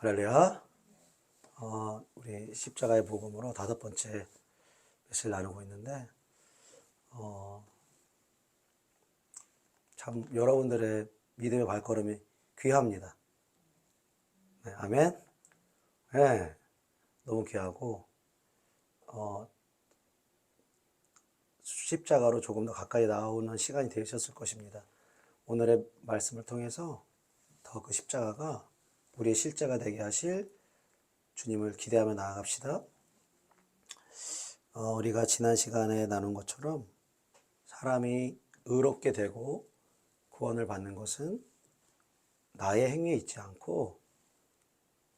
할렐루야. 우리 십자가의 복음으로 5번째 메시지를 나누고 있는데, 참 여러분들의 믿음의 발걸음이 귀합니다. 네, 아멘. 네, 너무 귀하고, 십자가로 조금 더 가까이 나오는 시간이 되셨을 것입니다. 오늘의 말씀을 통해서 더 그 십자가가 우리의 실제가 되게 하실 주님을 기대하며 나아갑시다. 우리가 지난 시간에 나눈 것처럼 사람이 의롭게 되고 구원을 받는 것은 나의 행위에 있지 않고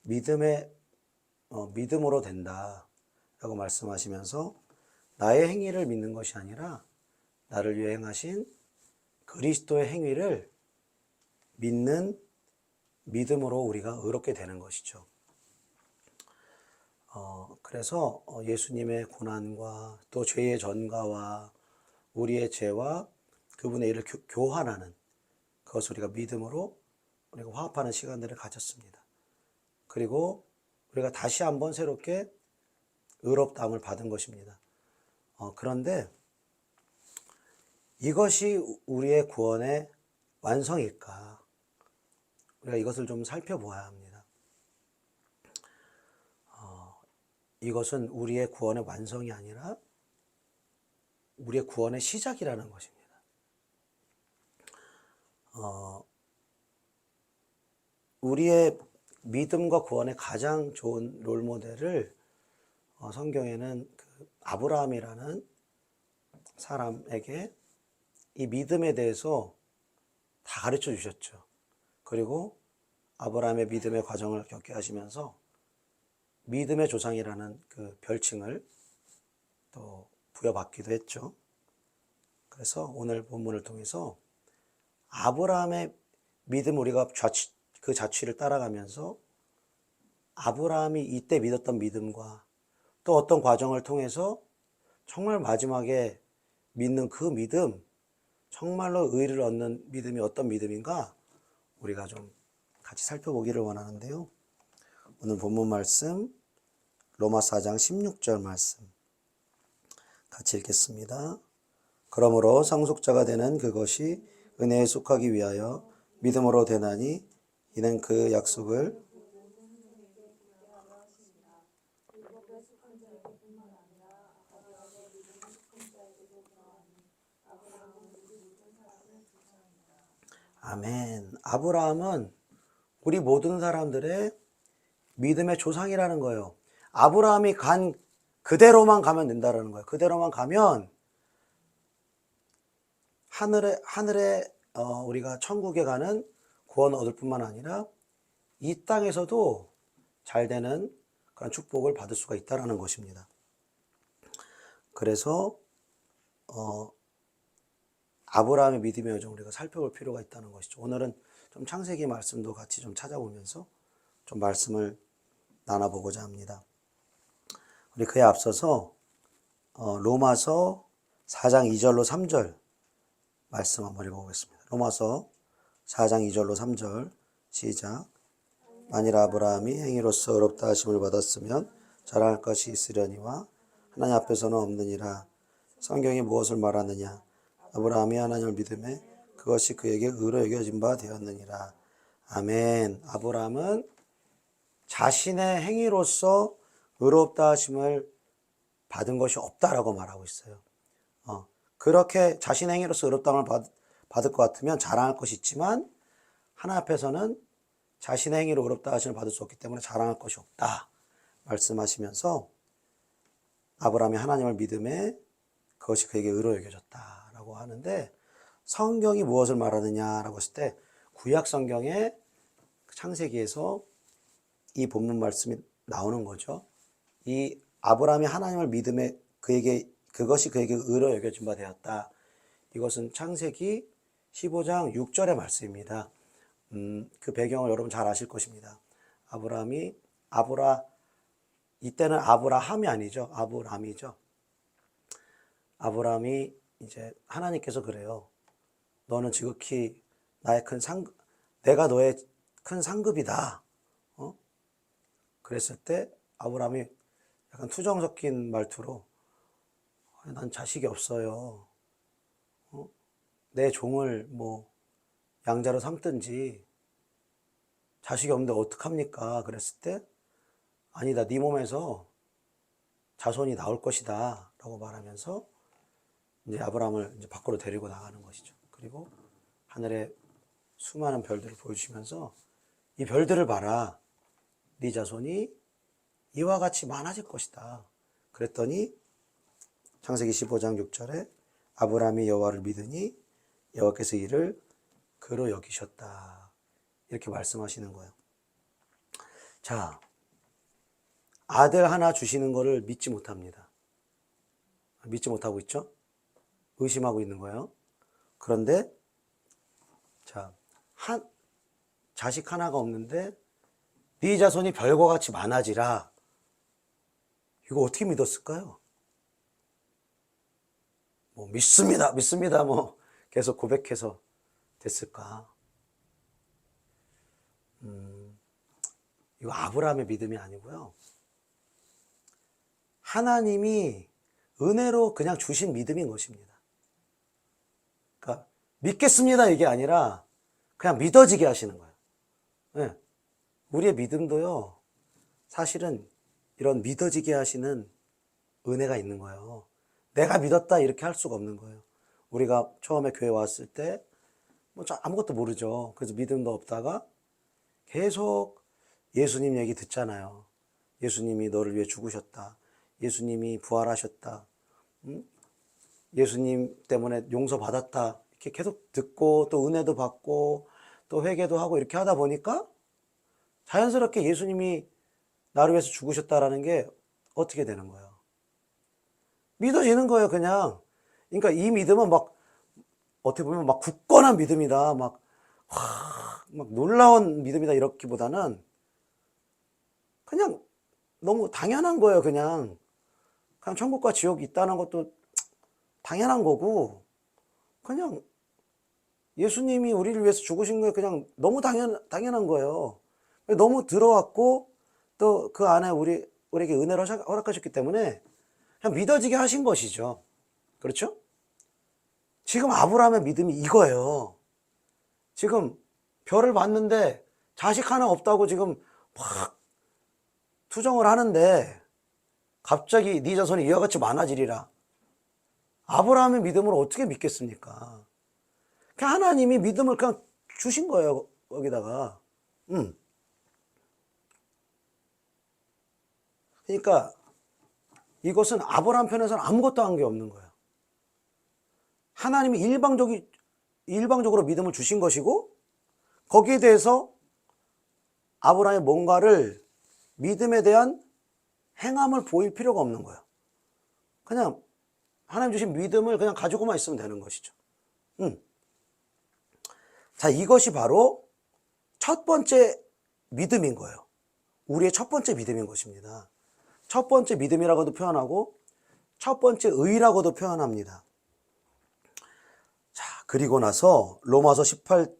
믿음으로 된다 라고 말씀하시면서 나의 행위를 믿는 것이 아니라 나를 위해 행하신 그리스도의 행위를 믿는 믿음으로 우리가 의롭게 되는 것이죠. 그래서 예수님의 고난과 또 죄의 전가와 우리의 죄와 그분의 일을 교환하는 그것을 우리가 믿음으로 우리가 화합하는 시간들을 가졌습니다. 그리고 우리가 다시 한번 새롭게 의롭다함을 받은 것입니다. 그런데 이것이 우리의 구원의 완성일까? 우리가 이것을 좀 살펴보아야 합니다. 이것은 우리의 구원의 완성이 아니라 우리의 구원의 시작이라는 것입니다. 우리의 믿음과 구원의 가장 좋은 롤모델을 성경에는 아브라함이라는 사람에게 이 믿음에 대해서 다 가르쳐 주셨죠. 그리고 아브라함의 믿음의 과정을 겪게 하시면서 믿음의 조상이라는 그 별칭을 또 부여받기도 했죠. 그래서 오늘 본문을 통해서 아브라함의 믿음, 우리가 그 자취를 따라가면서 아브라함이 이때 믿었던 믿음과 또 어떤 과정을 통해서 정말 마지막에 믿는 그 믿음, 정말로 의를 얻는 믿음이 어떤 믿음인가 우리가 좀 같이 살펴보기를 원하는데요. 오늘 본문 말씀 로마서 4장 16절 말씀 같이 읽겠습니다. 그러므로 상속자가 되는 그것이 은혜에 속하기 위하여 믿음으로 되나니 이는 그 약속을 아멘. 아브라함은 우리 모든 사람들의 믿음의 조상이라는 거예요. 아브라함이 간 그대로만 가면 된다는 거예요. 그대로만 가면 하늘에 우리가 천국에 가는 구원을 얻을 뿐만 아니라 이 땅에서도 잘 되는 그런 축복을 받을 수가 있다는 것입니다. 그래서 아브라함의 믿음의 여정 우리가 살펴볼 필요가 있다는 것이죠. 오늘은 좀 창세기 말씀도 같이 좀 찾아보면서 좀 말씀을 나눠보고자 합니다. 우리 그에 앞서서 로마서 4장 2절로 3절 말씀 한번 읽어보겠습니다. 로마서 4장 2절로 3절 시작. 만일 아브라함이 행위로서 의롭다 하심을 받았으면 자랑할 것이 있으려니와 하나님 앞에서는 없느니라. 성경이 무엇을 말하느냐? 아브라함이 하나님을 믿음에 그것이 그에게 의로 여겨진 바 되었느니라. 아멘. 아브라함은 자신의 행위로서 의롭다 하심을 받은 것이 없다라고 말하고 있어요. 그렇게 자신의 행위로서 의롭다함을 받을 것 같으면 자랑할 것이 있지만 하나님 앞에서는 자신의 행위로 의롭다 하심을 받을 수 없기 때문에 자랑할 것이 없다 말씀하시면서 아브라함이 하나님을 믿음에 그것이 그에게 의로 여겨졌다라고 하는데, 성경이 무엇을 말하느냐라고 했을 때 구약 성경의 창세기에서 이 본문 말씀이 나오는 거죠. 이 아브라함이 하나님을 믿음에 그것이 그에게 의로 여겨진 바 되었다. 이것은 창세기 15장 6절의 말씀입니다. 그 배경을 여러분 잘 아실 것입니다. 이때는 아브라함이 아니죠. 아브람이죠. 아브라함이 이제 하나님께서 그래요. 너는 지극히 내가 너의 큰 상급이다. 그랬을 때 아브라함이 약간 투정 섞인 말투로 난 자식이 없어요. 내 종을 뭐 양자로 삼든지 자식이 없는데 어떡합니까? 그랬을 때 아니다, 네 몸에서 자손이 나올 것이다 라고 말하면서 이제 아브라함을 이제 밖으로 데리고 나가는 것이죠. 그리고 하늘에 수많은 별들을 보여주시면서 이 별들을 봐라, 네 자손이 이와 같이 많아질 것이다. 그랬더니 창세기 15장 6절에 아브라함이 여호와를 믿으니 여호와께서 이를 그로 여기셨다, 이렇게 말씀하시는 거예요. 자, 아들 하나 주시는 거를 믿지 못합니다. 믿지 못하고 있죠? 의심하고 있는 거예요. 그런데 자, 자식 하나가 없는데 네 자손이 별과 같이 많아지라. 이거 어떻게 믿었을까요? 뭐 믿습니다, 믿습니다 뭐 계속 고백해서 됐을까? 이거 아브라함의 믿음이 아니고요, 하나님이 은혜로 그냥 주신 믿음인 것입니다. 그러니까 믿겠습니다 이게 아니라 그냥 믿어지게 하시는 거예요. 네. 우리의 믿음도요, 사실은 이런 믿어지게 하시는 은혜가 있는 거예요. 내가 믿었다 이렇게 할 수가 없는 거예요. 우리가 처음에 교회 왔을 때 뭐 아무것도 모르죠. 그래서 믿음도 없다가 계속 예수님 얘기 듣잖아요. 예수님이 너를 위해 죽으셨다, 예수님이 부활하셨다, 예수님 때문에 용서받았다, 이렇게 계속 듣고 또 은혜도 받고 또 회개도 하고 이렇게 하다 보니까 자연스럽게 예수님이 나를 위해서 죽으셨다라는 게 어떻게 되는 거예요? 믿어지는 거예요, 그냥. 그러니까 이 믿음은 막 어떻게 보면 막 굳건한 믿음이다, 막 놀라운 믿음이다 이렇기보다는 그냥 너무 당연한 거예요. 그냥 천국과 지옥이 있다는 것도 당연한 거고, 그냥 예수님이 우리를 위해서 죽으신 거에 그냥 너무 당연한 거예요. 너무 들어왔고 또 그 안에 우리에게 은혜를 허락하셨기 때문에 그냥 믿어지게 하신 것이죠. 그렇죠? 지금 아브라함의 믿음이 이거예요. 지금 별을 봤는데 자식 하나 없다고 지금 막 투정을 하는데 갑자기 네 자손이 이와 같이 많아지리라. 아브라함의 믿음을 어떻게 믿겠습니까? 그냥 하나님이 믿음을 그냥 주신 거예요, 여기다가. 그러니까 이것은 아브라함 편에서는 아무것도 한 게 없는 거예요. 하나님이 일방적으로 믿음을 주신 것이고, 거기에 대해서 아브라함의 뭔가를, 믿음에 대한 행함을 보일 필요가 없는 거예요. 그냥 하나님 주신 믿음을 그냥 가지고만 있으면 되는 것이죠. 자, 이것이 바로 첫 번째 믿음인 거예요. 우리의 첫 번째 믿음인 것입니다. 첫 번째 믿음이라고도 표현하고 첫 번째 의라고도 표현합니다. 자, 그리고 나서 로마서 4장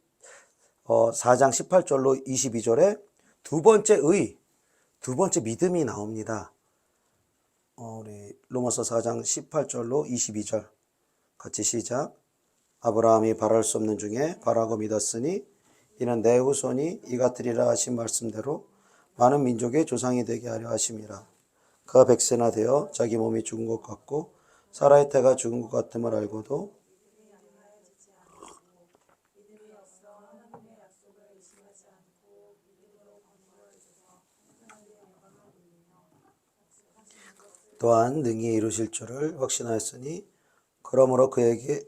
18절로 22절에 두 번째 의, 두 번째 믿음이 나옵니다. 우리 로마서 4장 18절로 22절 같이 시작. 아브라함이 바랄 수 없는 중에 바라고 믿었으니 이는 내 후손이 이 같으리라 하신 말씀대로 많은 민족의 조상이 되게 하려 하심이라. 그가 100세나 되어 자기 몸이 죽은 것 같고 사라의 태가 죽은 것 같음을 알고도 또한 능히 이루실 줄을 확신하였으니 그러므로 그에게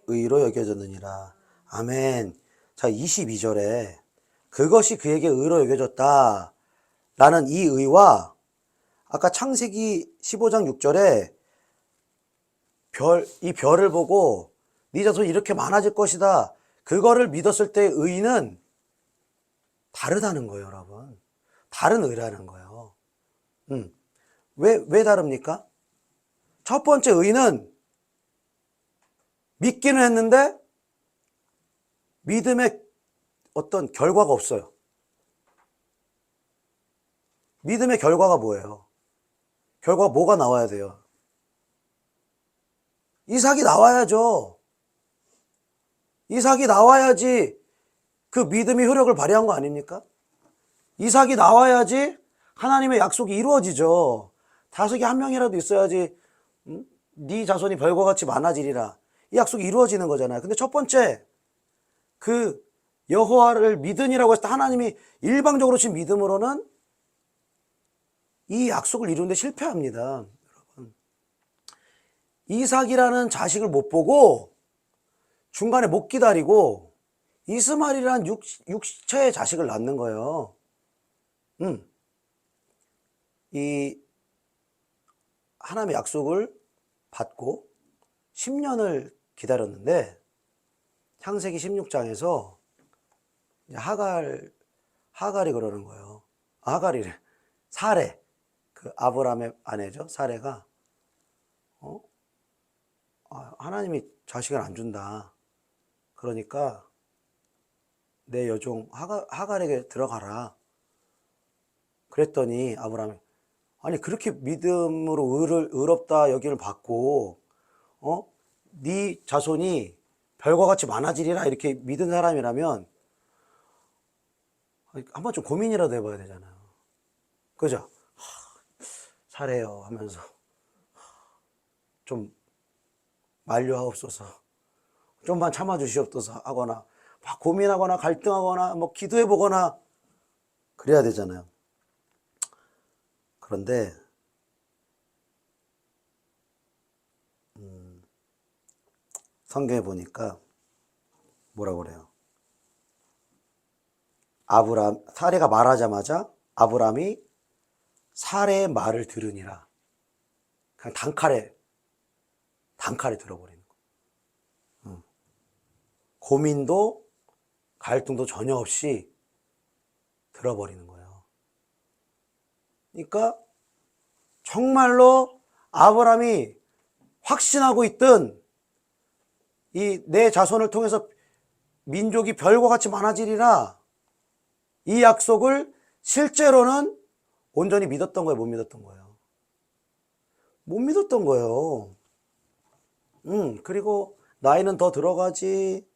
의로 여겨졌느니라. 아멘. 자, 22절에 그것이 그에게 의로 여겨졌다 라는 이 의와 아까 창세기 15장 6절에 이 별을 보고 네 자손이 이렇게 많아질 것이다, 그거를 믿었을 때의 의는 다르다는 거예요, 여러분. 다른 의라는 거예요. 왜 다릅니까? 첫 번째 의는 믿기는 했는데 믿음의 어떤 결과가 없어요. 믿음의 결과가 뭐예요? 결과가 뭐가 나와야 돼요? 이삭이 나와야죠. 이삭이 나와야지 그 믿음이 효력을 발휘한 거 아닙니까? 이삭이 나와야지 하나님의 약속이 이루어지죠. 다섯이 한 명이라도 있어야지 네 자손이 별과 같이 많아지리라. 이 약속이 이루어지는 거잖아요. 근데 첫 번째 그 여호와를 믿으니라고 했을 때 하나님이 일방적으로 친 믿음으로는 이 약속을 이루는데 실패합니다. 여러분, 이삭이라는 자식을 못 보고 중간에 못 기다리고 이스마엘이라는 육체의 자식을 낳는 거예요. 이 하나님의 약속을 받고 10년을 기다렸는데 창세기 16장에서 하갈이 그러는 거예요. 하갈이래. 사레, 그 아브라함의 아내죠. 사레가 하나님이 자식을 안 준다. 그러니까 내 여종 하갈에게 들어가라. 그랬더니 아브라함이 아니 그렇게 믿음으로 의롭다 여김을 받고 네 자손이 별과 같이 많아지리라 이렇게 믿은 사람이라면 한번 좀 고민이라도 해봐야 되잖아요. 그죠? 사래요 하면서 좀 만류하옵소서, 좀만 참아주시옵소서 하거나 막 고민하거나 갈등하거나 뭐 기도해보거나 그래야 되잖아요. 그런데 성경에 보니까 뭐라고 그래요? 사레가 말하자마자 아브라함이 사레의 말을 들으니라. 그냥 단칼에 들어버리는 거. 고민도 갈등도 전혀 없이 들어버리는 거예요. 그러니까 정말로 아브라함이 확신하고 있던 이 내 자손을 통해서 민족이 별과 같이 많아지리라, 이 약속을 실제로는 온전히 믿었던 거예요? 못 믿었던 거예요? 못 믿었던 거예요. 그리고 나이는 더 들어가지,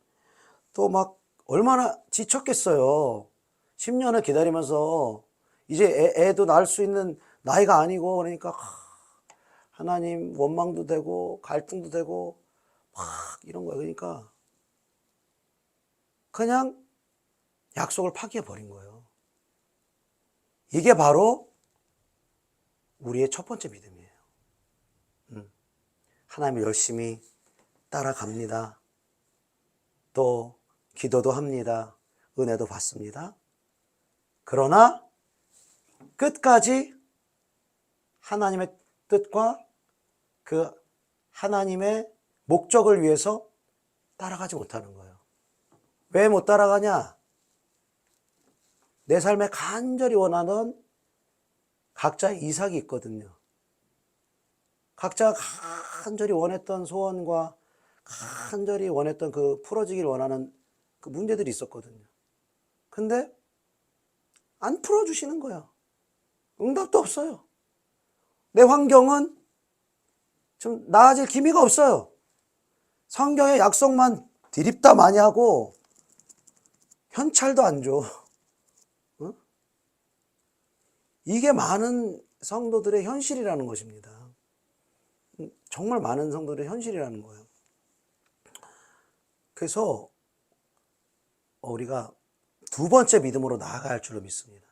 또 막 얼마나 지쳤겠어요. 10년을 기다리면서 이제 애도 낳을 수 있는 나이가 아니고, 그러니까 하나님 원망도 되고 갈등도 되고 막 이런 거예요. 그러니까 그냥 약속을 파기해 버린 거예요. 이게 바로 우리의 첫 번째 믿음이에요. 하나님을 열심히 따라갑니다. 또 기도도 합니다. 은혜도 받습니다. 그러나 끝까지 하나님의 뜻과 그 하나님의 목적을 위해서 따라가지 못하는 거예요. 왜 못 따라가냐? 내 삶에 간절히 원하는 각자의 이삭이 있거든요. 각자가 간절히 원했던 소원과 간절히 원했던 그 풀어지길 원하는 그 문제들이 있었거든요. 근데 안 풀어주시는 거야. 응답도 없어요. 내 환경은 좀 나아질 기미가 없어요. 성경의 약속만 드립다 많이 하고 현찰도 안 줘. 이게 많은 성도들의 현실이라는 것입니다. 정말 많은 성도들의 현실이라는 거예요. 그래서 우리가 두 번째 믿음으로 나아가야 할 줄로 믿습니다.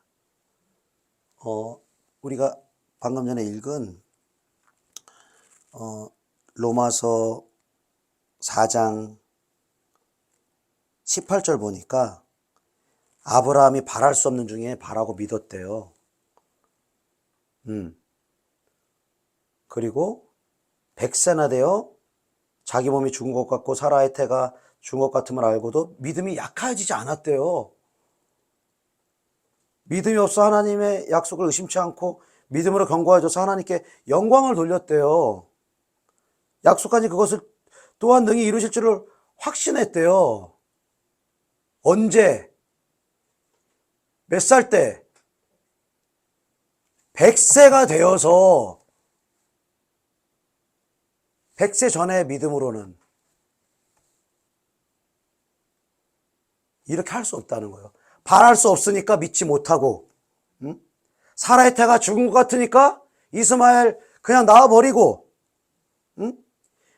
우리가 방금 전에 읽은 로마서 4장 18절 보니까 아브라함이 바랄 수 없는 중에 바라고 믿었대요. 그리고 100세나 되어 자기 몸이 죽은 것 같고 사라의 태가 죽은 것 같음을 알고도 믿음이 약해지지 않았대요. 믿음이 없어 하나님의 약속을 의심치 않고 믿음으로 견고해져서 하나님께 영광을 돌렸대요. 약속하니 그것을 또한 능히 이루실 줄을 확신했대요. 언제? 몇 살 때? 100세가 되어서 100세 전의 믿음으로는 이렇게 할 수 없다는 거예요. 바랄 수 없으니까 믿지 못하고, 사라의 태가 죽은 것 같으니까 이스마엘 그냥 낳아버리고,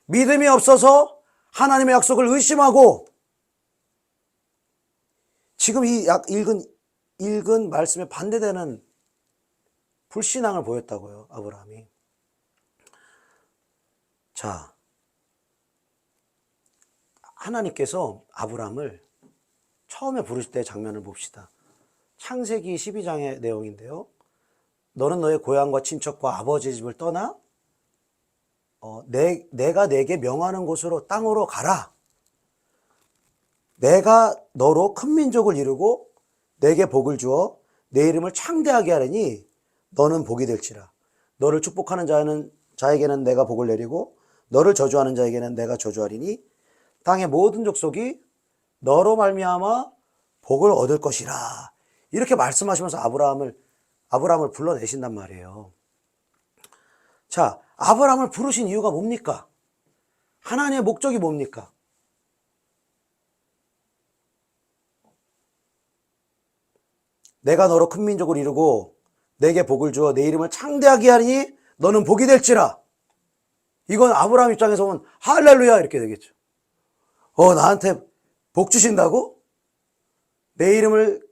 믿음이 없어서 하나님의 약속을 의심하고, 지금 이 읽은 말씀에 반대되는 불신앙을 보였다고요, 아브라함이. 자, 하나님께서 아브라함을 처음에 부르실 때의 장면을 봅시다. 창세기 12장의 내용인데요. 너는 너의 고향과 친척과 아버지 집을 떠나 내가 내게 명하는 곳으로 땅으로 가라. 내가 너로 큰 민족을 이루고 내게 복을 주어 내 이름을 창대하게 하리니 너는 복이 될지라. 너를 축복하는 자에게는 내가 복을 내리고 너를 저주하는 자에게는 내가 저주하리니 땅의 모든 족속이 너로 말미암아 복을 얻을 것이라. 이렇게 말씀하시면서 아브라함을 불러내신단 말이에요. 자, 아브라함을 부르신 이유가 뭡니까? 하나님의 목적이 뭡니까? 내가 너로 큰 민족을 이루고 내게 복을 주어 내 이름을 창대하게 하리니 너는 복이 될지라. 이건 아브라함 입장에서 보면 할렐루야 이렇게 되겠죠. 나한테 복 주신다고? 내 이름을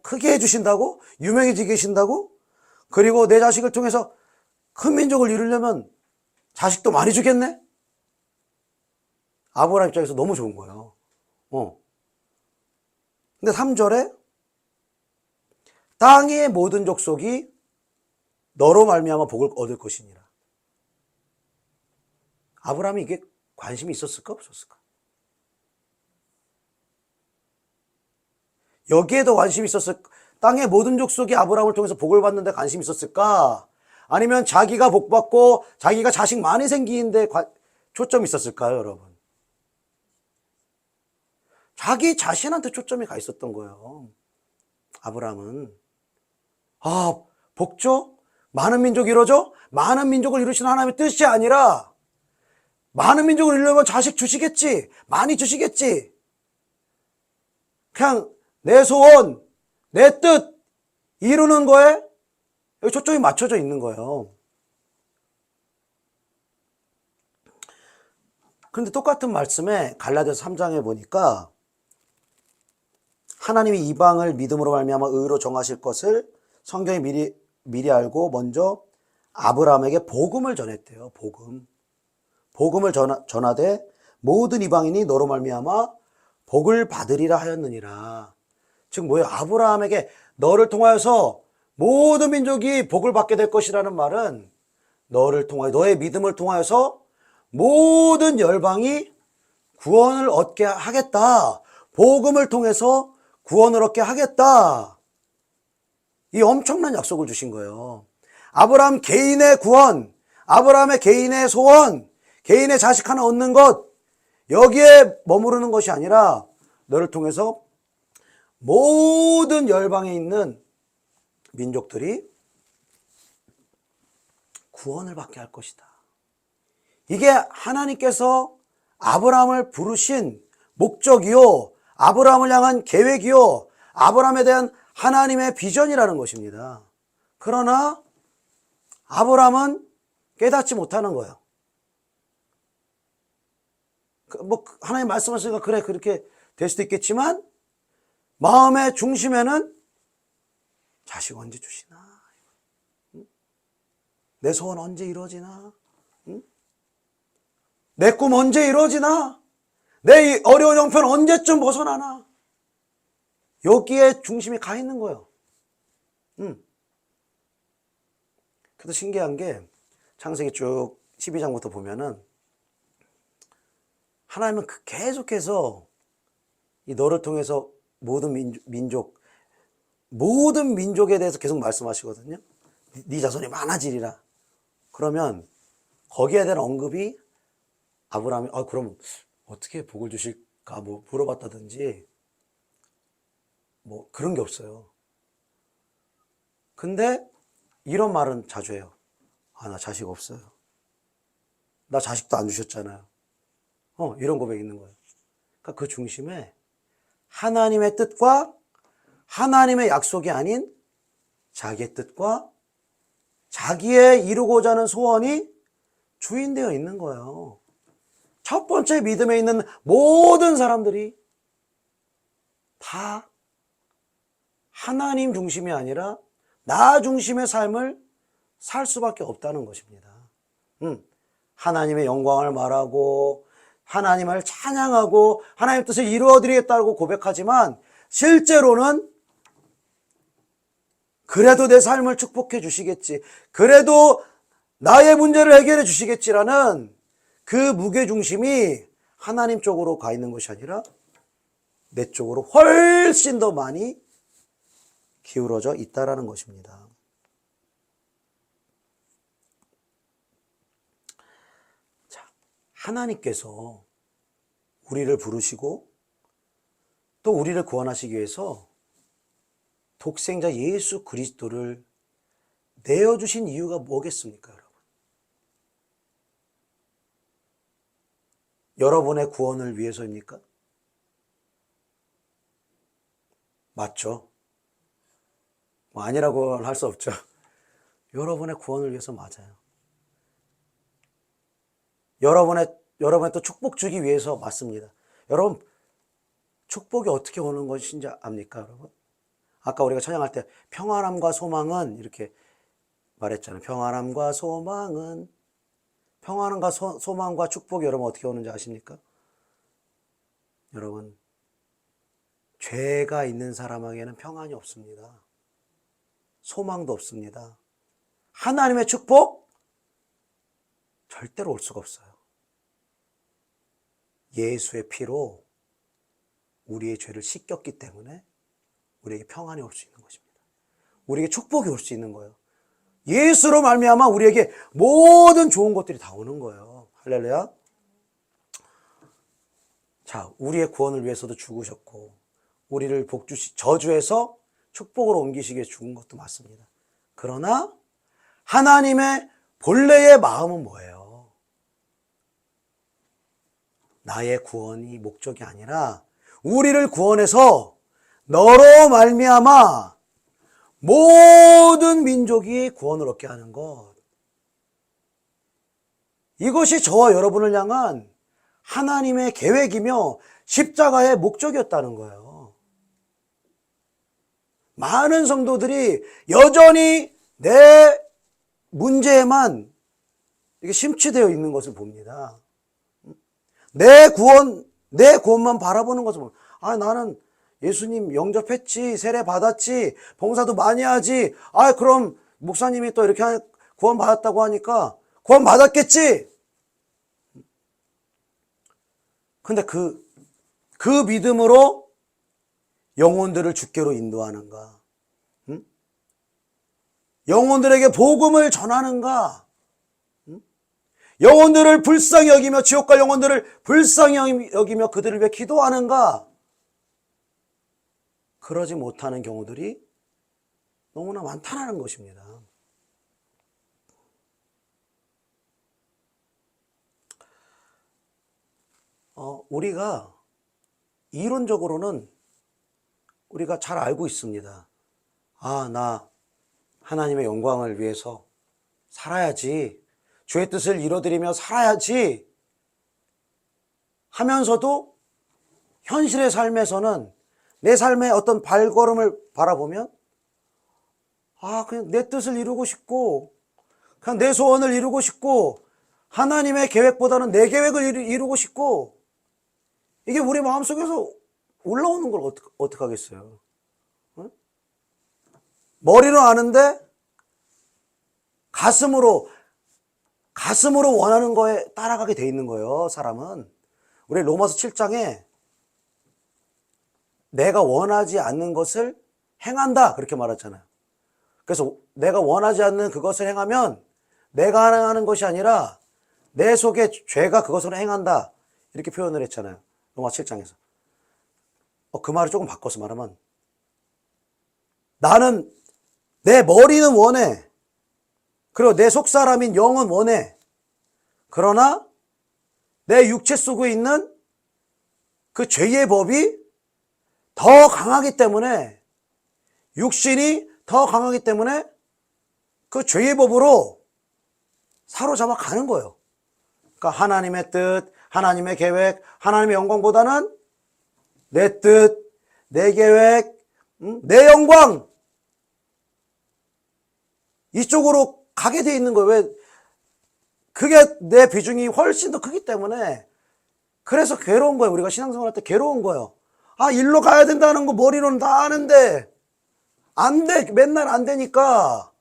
크게 해주신다고? 유명해지게 하신다고? 그리고 내 자식을 통해서 큰 민족을 이루려면 자식도 많이 주겠네? 아브라함 입장에서 너무 좋은 거예요. 근데 3절에 땅의 모든 족속이 너로 말미암아 복을 얻을 것이니라. 아브라함이 이게 관심이 있었을까 없었을까? 여기에도 관심이 있었을까? 땅의 모든 족속이 아브라함을 통해서 복을 받는데 관심이 있었을까? 아니면 자기가 복 받고 자기가 자식 많이 생기는데 초점이 있었을까요, 여러분? 자기 자신한테 초점이 가 있었던 거예요. 아브라함은. 복줘? 많은 민족이 이루어져? 많은 민족을 이루시는 하나님의 뜻이 아니라 많은 민족을 이루려면 자식 주시겠지. 많이 주시겠지. 그냥 내 소원, 내 뜻 이루는 거에 여기 초점이 맞춰져 있는 거예요. 그런데 똑같은 말씀에 갈라디아서 3장에 보니까 하나님이 이방을 믿음으로 말미암아 의로 정하실 것을 성경이 미리 알고 먼저 아브라함에게 복음을 전했대요. 복음을 전하되 모든 이방인이 너로 말미암아 복을 받으리라 하였느니라. 즉 뭐예요? 아브라함에게 너를 통하여서 모든 민족이 복을 받게 될 것이라는 말은 너를 통하여 너의 믿음을 통하여서 모든 열방이 구원을 얻게 하겠다. 복음을 통해서 구원을 얻게 하겠다. 이 엄청난 약속을 주신 거예요. 아브라함 개인의 구원, 아브라함의 개인의 소원, 개인의 자식 하나 얻는 것, 여기에 머무르는 것이 아니라 너를 통해서 모든 열방에 있는 민족들이 구원을 받게 할 것이다. 이게 하나님께서 아브라함을 부르신 목적이요, 아브라함을 향한 계획이요, 아브라함에 대한 하나님의 비전이라는 것입니다. 그러나 아브라함은 깨닫지 못하는 거예요. 하나님 말씀하시니까 그래 그렇게 될 수도 있겠지만 마음의 중심에는 자식 언제 주시나, 내 소원 언제 이루어지나, 내 꿈 언제 이루어지나, 내 어려운 형편 언제쯤 벗어나나, 여기에 중심이 가 있는 거예요. 그래도 신기한 게 창세기 쭉 12장부터 보면은 하나님은 계속해서 이 너를 통해서 모든 민족에 대해서 계속 말씀하시거든요. 네 자손이 많아지리라. 그러면 거기에 대한 언급이 아브라함이 그럼 어떻게 복을 주실까 물어봤다든지 그런 게 없어요. 근데 이런 말은 자주 해요. 아, 나 자식 없어요. 나 자식도 안 주셨잖아요. 이런 고백이 있는 거예요. 그러니까 그 중심에 하나님의 뜻과 하나님의 약속이 아닌 자기의 뜻과 자기의 이루고자 하는 소원이 주인되어 있는 거예요. 첫 번째 믿음에 있는 모든 사람들이 다 하나님 중심이 아니라 나 중심의 삶을 살 수밖에 없다는 것입니다. 하나님의 영광을 말하고 하나님을 찬양하고 하나님의 뜻을 이루어드리겠다고 고백하지만 실제로는 그래도 내 삶을 축복해 주시겠지, 그래도 나의 문제를 해결해 주시겠지라는 그 무게중심이 하나님 쪽으로 가 있는 것이 아니라 내 쪽으로 훨씬 더 많이 기울어져 있다라는 것입니다. 자, 하나님께서 우리를 부르시고 또 우리를 구원하시기 위해서 독생자 예수 그리스도를 내어주신 이유가 뭐겠습니까, 여러분? 여러분의 구원을 위해서입니까? 맞죠? 아니라고는 할 수 없죠. 여러분의 구원을 위해서 맞아요. 여러분의 또 축복 주기 위해서 맞습니다. 여러분, 축복이 어떻게 오는 것인지 압니까, 여러분? 아까 우리가 찬양할 때 평안함과 소망은 이렇게 말했잖아요. 평안함과 소망은, 평안함과 소망과 축복이 여러분 어떻게 오는지 아십니까? 여러분, 죄가 있는 사람에게는 평안이 없습니다. 소망도 없습니다. 하나님의 축복 절대로 올 수가 없어요. 예수의 피로 우리의 죄를 씻겼기 때문에 우리에게 평안이 올 수 있는 것입니다. 우리에게 축복이 올 수 있는 거예요. 예수로 말미암아 우리에게 모든 좋은 것들이 다 오는 거예요. 할렐루야. 자, 우리의 구원을 위해서도 죽으셨고 우리를 저주에서 축복으로 옮기시기 위해 죽은 것도 맞습니다. 그러나 하나님의 본래의 마음은 뭐예요? 나의 구원이 목적이 아니라 우리를 구원해서 너로 말미암아 모든 민족이 구원을 얻게 하는 것. 이것이 저와 여러분을 향한 하나님의 계획이며 십자가의 목적이었다는 거예요. 많은 성도들이 여전히 내 문제에만 이게 심취되어 있는 것을 봅니다. 내 구원만 바라보는 것을 봅니다. 아, 나는 예수님 영접했지, 세례 받았지, 봉사도 많이 하지. 아, 그럼 목사님이 또 이렇게 구원 받았다고 하니까 구원 받았겠지. 근데 그 믿음으로 영혼들을 주께로 인도하는가? 응? 영혼들에게 복음을 전하는가? 응? 영혼들을 불쌍히 여기며 지옥 갈 영혼들을 불쌍히 여기며 그들을 위해 기도하는가? 그러지 못하는 경우들이 너무나 많다는 것입니다. 우리가 이론적으로는 우리가 잘 알고 있습니다. 아, 나 하나님의 영광을 위해서 살아야지. 주의 뜻을 이뤄드리며 살아야지. 하면서도 현실의 삶에서는 내 삶의 어떤 발걸음을 바라보면 아, 그냥 내 뜻을 이루고 싶고 그냥 내 소원을 이루고 싶고 하나님의 계획보다는 내 계획을 이루고 싶고 이게 우리 마음속에서 올라오는 걸 어떻게 하겠어요? 응? 머리로 아는데 가슴으로 원하는 거에 따라가게 돼 있는 거예요, 사람은. 우리 로마서 7장에 내가 원하지 않는 것을 행한다 그렇게 말했잖아요. 그래서 내가 원하지 않는 그것을 행하면 내가 하는 것이 아니라 내 속에 죄가 그것을 행한다 이렇게 표현을 했잖아요. 로마 7장에서. 그 말을 조금 바꿔서 말하면 나는 내 머리는 원해. 그리고 내 속사람인 영은 원해. 그러나 내 육체 속에 있는 그 죄의 법이 더 강하기 때문에, 육신이 더 강하기 때문에 그 죄의 법으로 사로잡아 가는 거예요. 그러니까 하나님의 뜻, 하나님의 계획, 하나님의 영광보다는 내 뜻, 내 계획, 내 영광, 이쪽으로 가게 돼 있는 거예요. 왜? 그게 내 비중이 훨씬 더 크기 때문에. 그래서 괴로운 거예요. 우리가 신앙생활 할 때 괴로운 거예요. 아, 일로 가야 된다는 거 머리로는 다 아는데 안 돼. 맨날 안 되니까.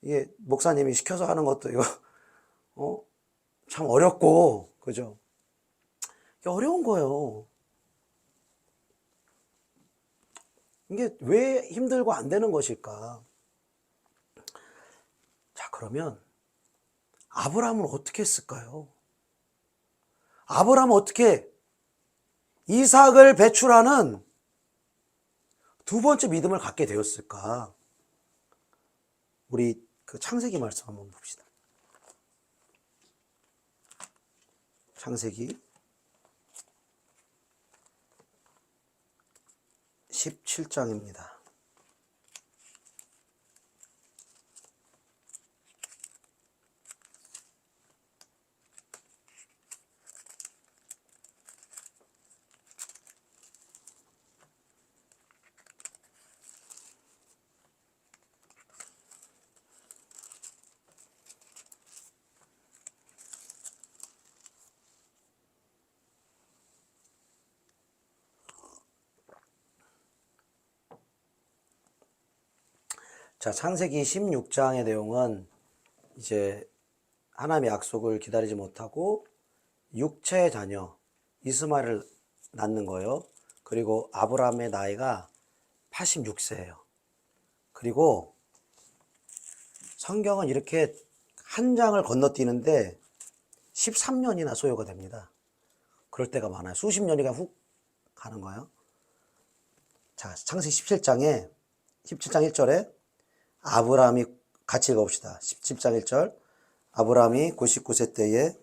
이게 목사님이 시켜서 하는 것도 이거 참 어렵고, 그죠? 이게 어려운 거예요. 이게 왜 힘들고 안 되는 것일까? 자, 그러면 아브라함은 어떻게 했을까요? 아브라함은 어떻게 이삭을 배출하는 두 번째 믿음을 갖게 되었을까? 우리 그 창세기 말씀 한번 봅시다. 창세기 17장입니다. 자, 창세기 16장의 내용은 이제 하나님의 약속을 기다리지 못하고 육체의 자녀 이스마엘을 낳는 거예요. 그리고 아브라함의 나이가 86세예요. 그리고 성경은 이렇게 한 장을 건너뛰는데 13년이나 소요가 됩니다. 그럴 때가 많아요. 수십 년이가 훅 가는 거예요. 자, 창세기 17장 1절에 아브라함이, 같이 읽어봅시다. 17장 1절. 아브라함이 99세 때에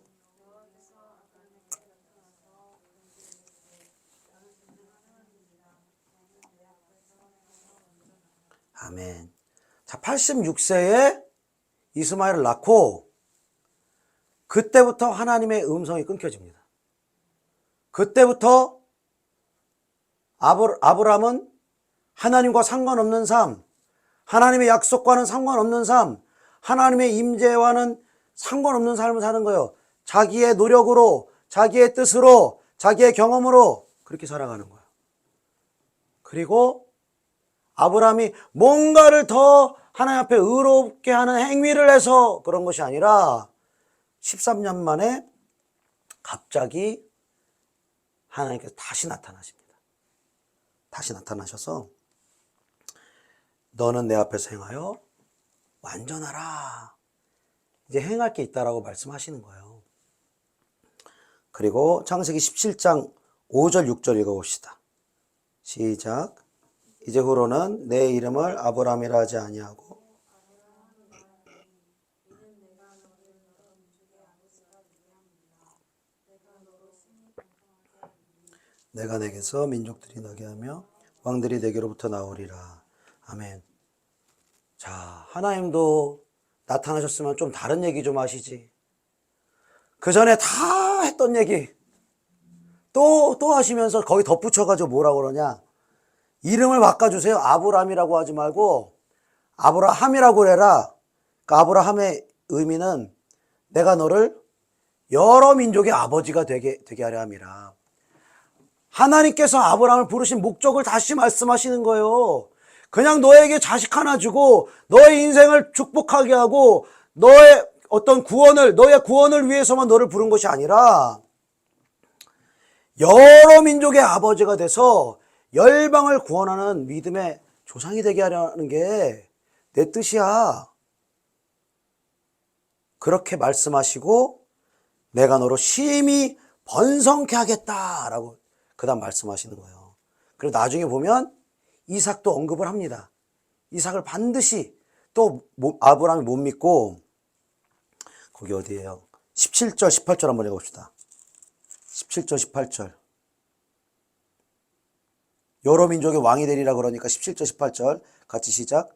아멘. 자, 86세에 이스마엘을 낳고 그때부터 하나님의 음성이 끊겨집니다. 그때부터 아브라함은 하나님과 상관없는 삶, 하나님의 약속과는 상관없는 삶, 하나님의 임재와는 상관없는 삶을 사는 거예요. 자기의 노력으로, 자기의 뜻으로, 자기의 경험으로 그렇게 살아가는 거예요. 그리고 아브라함이 뭔가를 더 하나님 앞에 의롭게 하는 행위를 해서 그런 것이 아니라 13년 만에 갑자기 하나님께서 다시 나타나십니다. 다시 나타나셔서 너는 내 앞에서 행하여 완전하라. 이제 행할 게 있다라고 말씀하시는 거예요. 그리고 창세기 17장 5절 6절 읽어봅시다. 시작. 이제후로는 내 이름을 아브라함이라 하지 아니하고 내가 내게서 민족들이 나게 하며 왕들이 내게로부터 나오리라. 아멘. 자, 하나님도 나타나셨으면 좀 다른 얘기 좀 하시지. 그 전에 다 했던 얘기 또 하시면서 거기 덧붙여가지고 뭐라고 그러냐. 이름을 바꿔주세요. 아브라함이라고 하지 말고 아브라함이라고 그래라. 그러니까 아브라함의 의미는 내가 너를 여러 민족의 아버지가 되게 하려 함이라. 하나님께서 아브라함을 부르신 목적을 다시 말씀하시는 거예요. 그냥 너에게 자식 하나 주고 너의 인생을 축복하게 하고 너의 어떤 구원을, 너의 구원을 위해서만 너를 부른 것이 아니라 여러 민족의 아버지가 돼서 열방을 구원하는 믿음의 조상이 되게 하려는 게 내 뜻이야. 그렇게 말씀하시고 내가 너로 심히 번성케 하겠다라고 그 다음 말씀하시는 거예요. 그리고 나중에 보면 이삭도 언급을 합니다. 이삭을 반드시 또 아브라함이 못 믿고 거기 어디예요? 17절 18절 한번 읽어봅시다. 17절 18절. 여러 민족의 왕이 되리라 그러니까 17절 18절 같이 시작.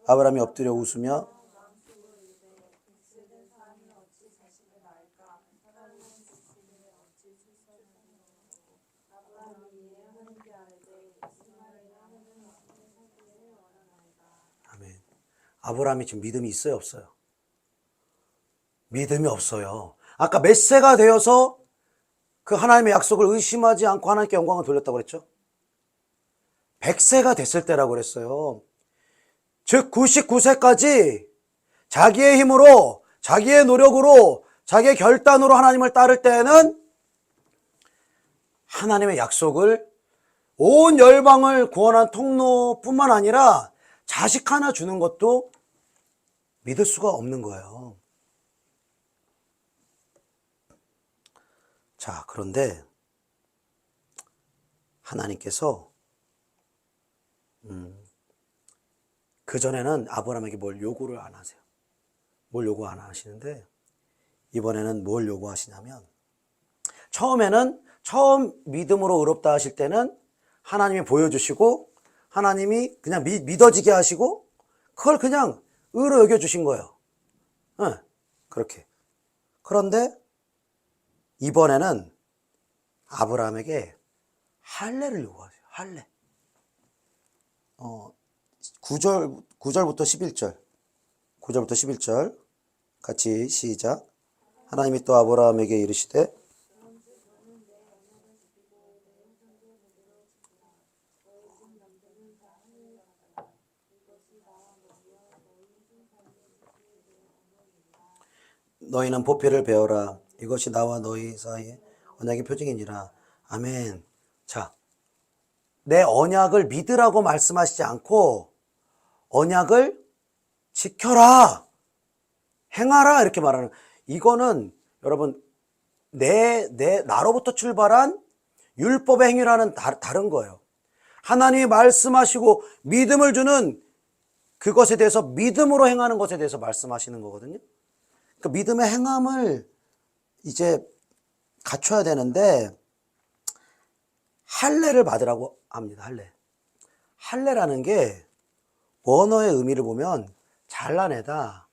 아브라함이 엎드려 웃으며 아멘. 아브라함이 지금 믿음이 있어요, 없어요? 믿음이 없어요. 아까 몇 세가 되어서 그 하나님의 약속을 의심하지 않고 하나님께 영광을 돌렸다고 그랬죠? 100세가 됐을 때라고 그랬어요. 즉 99세까지 자기의 힘으로, 자기의 노력으로, 자기의 결단으로 하나님을 따를 때에는 하나님의 약속을 온 열방을 구원한 통로뿐만 아니라 자식 하나 주는 것도 믿을 수가 없는 거예요. 자, 그런데 하나님께서 그전에는 아브라함에게 뭘 요구를 안 하세요. 뭘 요구 안 하시는데 이번에는 뭘 요구하시냐면 처음 믿음으로 의롭다 하실 때는 하나님이 보여주시고 하나님이 그냥 믿어지게 하시고 그걸 그냥 의로 여겨주신 거예요. 네, 그렇게. 그런데 이번에는 아브라함에게 할례를 요구하세요. 할례. 9절부터 11절. 9절부터 11절. 같이 시작. 하나님이 또 아브라함에게 이르시되 너희는 보배를 베어라. 이것이 나와 너희 사이에 언약의 표징이니라. 아멘. 자, 내 언약을 믿으라고 말씀하시지 않고 언약을 지켜라, 행하라 이렇게 말하는, 이거는 여러분 나로부터 출발한 율법의 행위라는 다른 거예요. 하나님이 말씀하시고 믿음을 주는 그것에 대해서 믿음으로 행하는 것에 대해서 말씀하시는 거거든요. 그 믿음의 행함을 이제 갖춰야 되는데 할례를 받으라고 합니다. 할례라는 게 원어의 의미를 보면 잘라내다,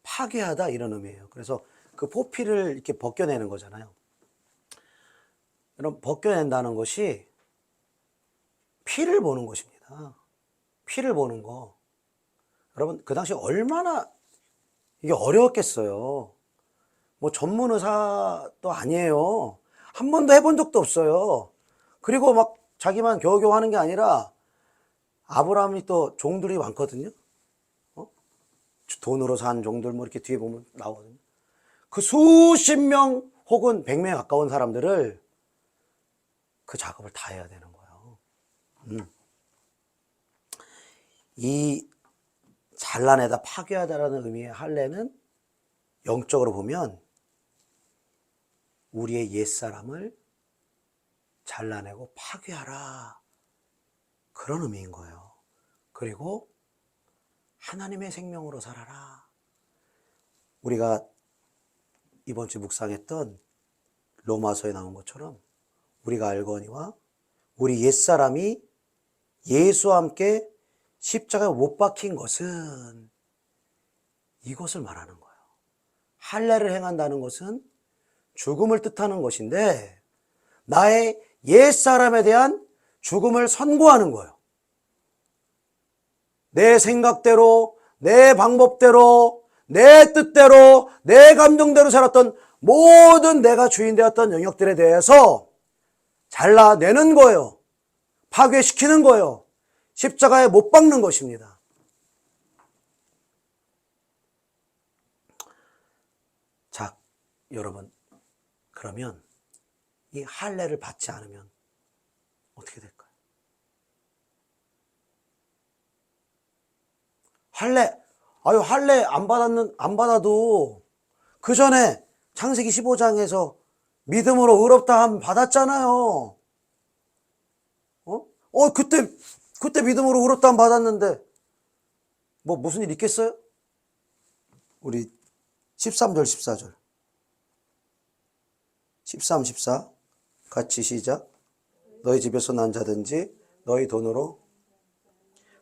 파괴하다 이런 의미예요. 그래서 그 포피를 이렇게 벗겨내는 거잖아요. 여러분, 벗겨낸다는 것이 피를 보는 것입니다. 피를 보는 거. 여러분, 그 당시 얼마나 이게 어려웠겠어요. 뭐 전문 의사도 아니에요. 한 번도 해본 적도 없어요. 그리고 막 자기만 겨우겨우 하는 게 아니라 아브라함이 또 종들이 많거든요. 돈으로 산 종들 뭐 이렇게 뒤에 보면 나오거든요. 그 수십 명 혹은 100명에 가까운 사람들을 그 작업을 다 해야 되는 거예요. 이 잘라내다 파괴하다라는 의미의 할례는 영적으로 보면 우리의 옛사람을 잘라내고 파괴하라, 그런 의미인 거예요. 그리고 하나님의 생명으로 살아라. 우리가 이번 주 묵상했던 로마서에 나온 것처럼 우리가 알거니와 우리 옛사람이 예수와 함께 십자가에 못 박힌 것은 이것을 말하는 거예요. 할례를 행한다는 것은 죽음을 뜻하는 것인데 나의 옛사람에 대한 죽음을 선고하는 거예요. 내 생각대로, 내 방법대로, 내 뜻대로, 내 감정대로 살았던 모든 내가 주인 되었던 영역들에 대해서 잘라내는 거예요. 파괴시키는 거예요. 십자가에 못 박는 것입니다. 자, 여러분, 그러면 이 할례를 받지 않으면 어떻게 될까요? 할례 안 받아도 그 전에 창세기 15장에서 믿음으로 의롭다 함 받았잖아요. 그때 믿음으로 의롭다 함 받았는데 뭐 무슨 일 있겠어요? 우리 13절 14절 13, 14 같이 시작. 너희 집에서 난 자든지 너희 돈으로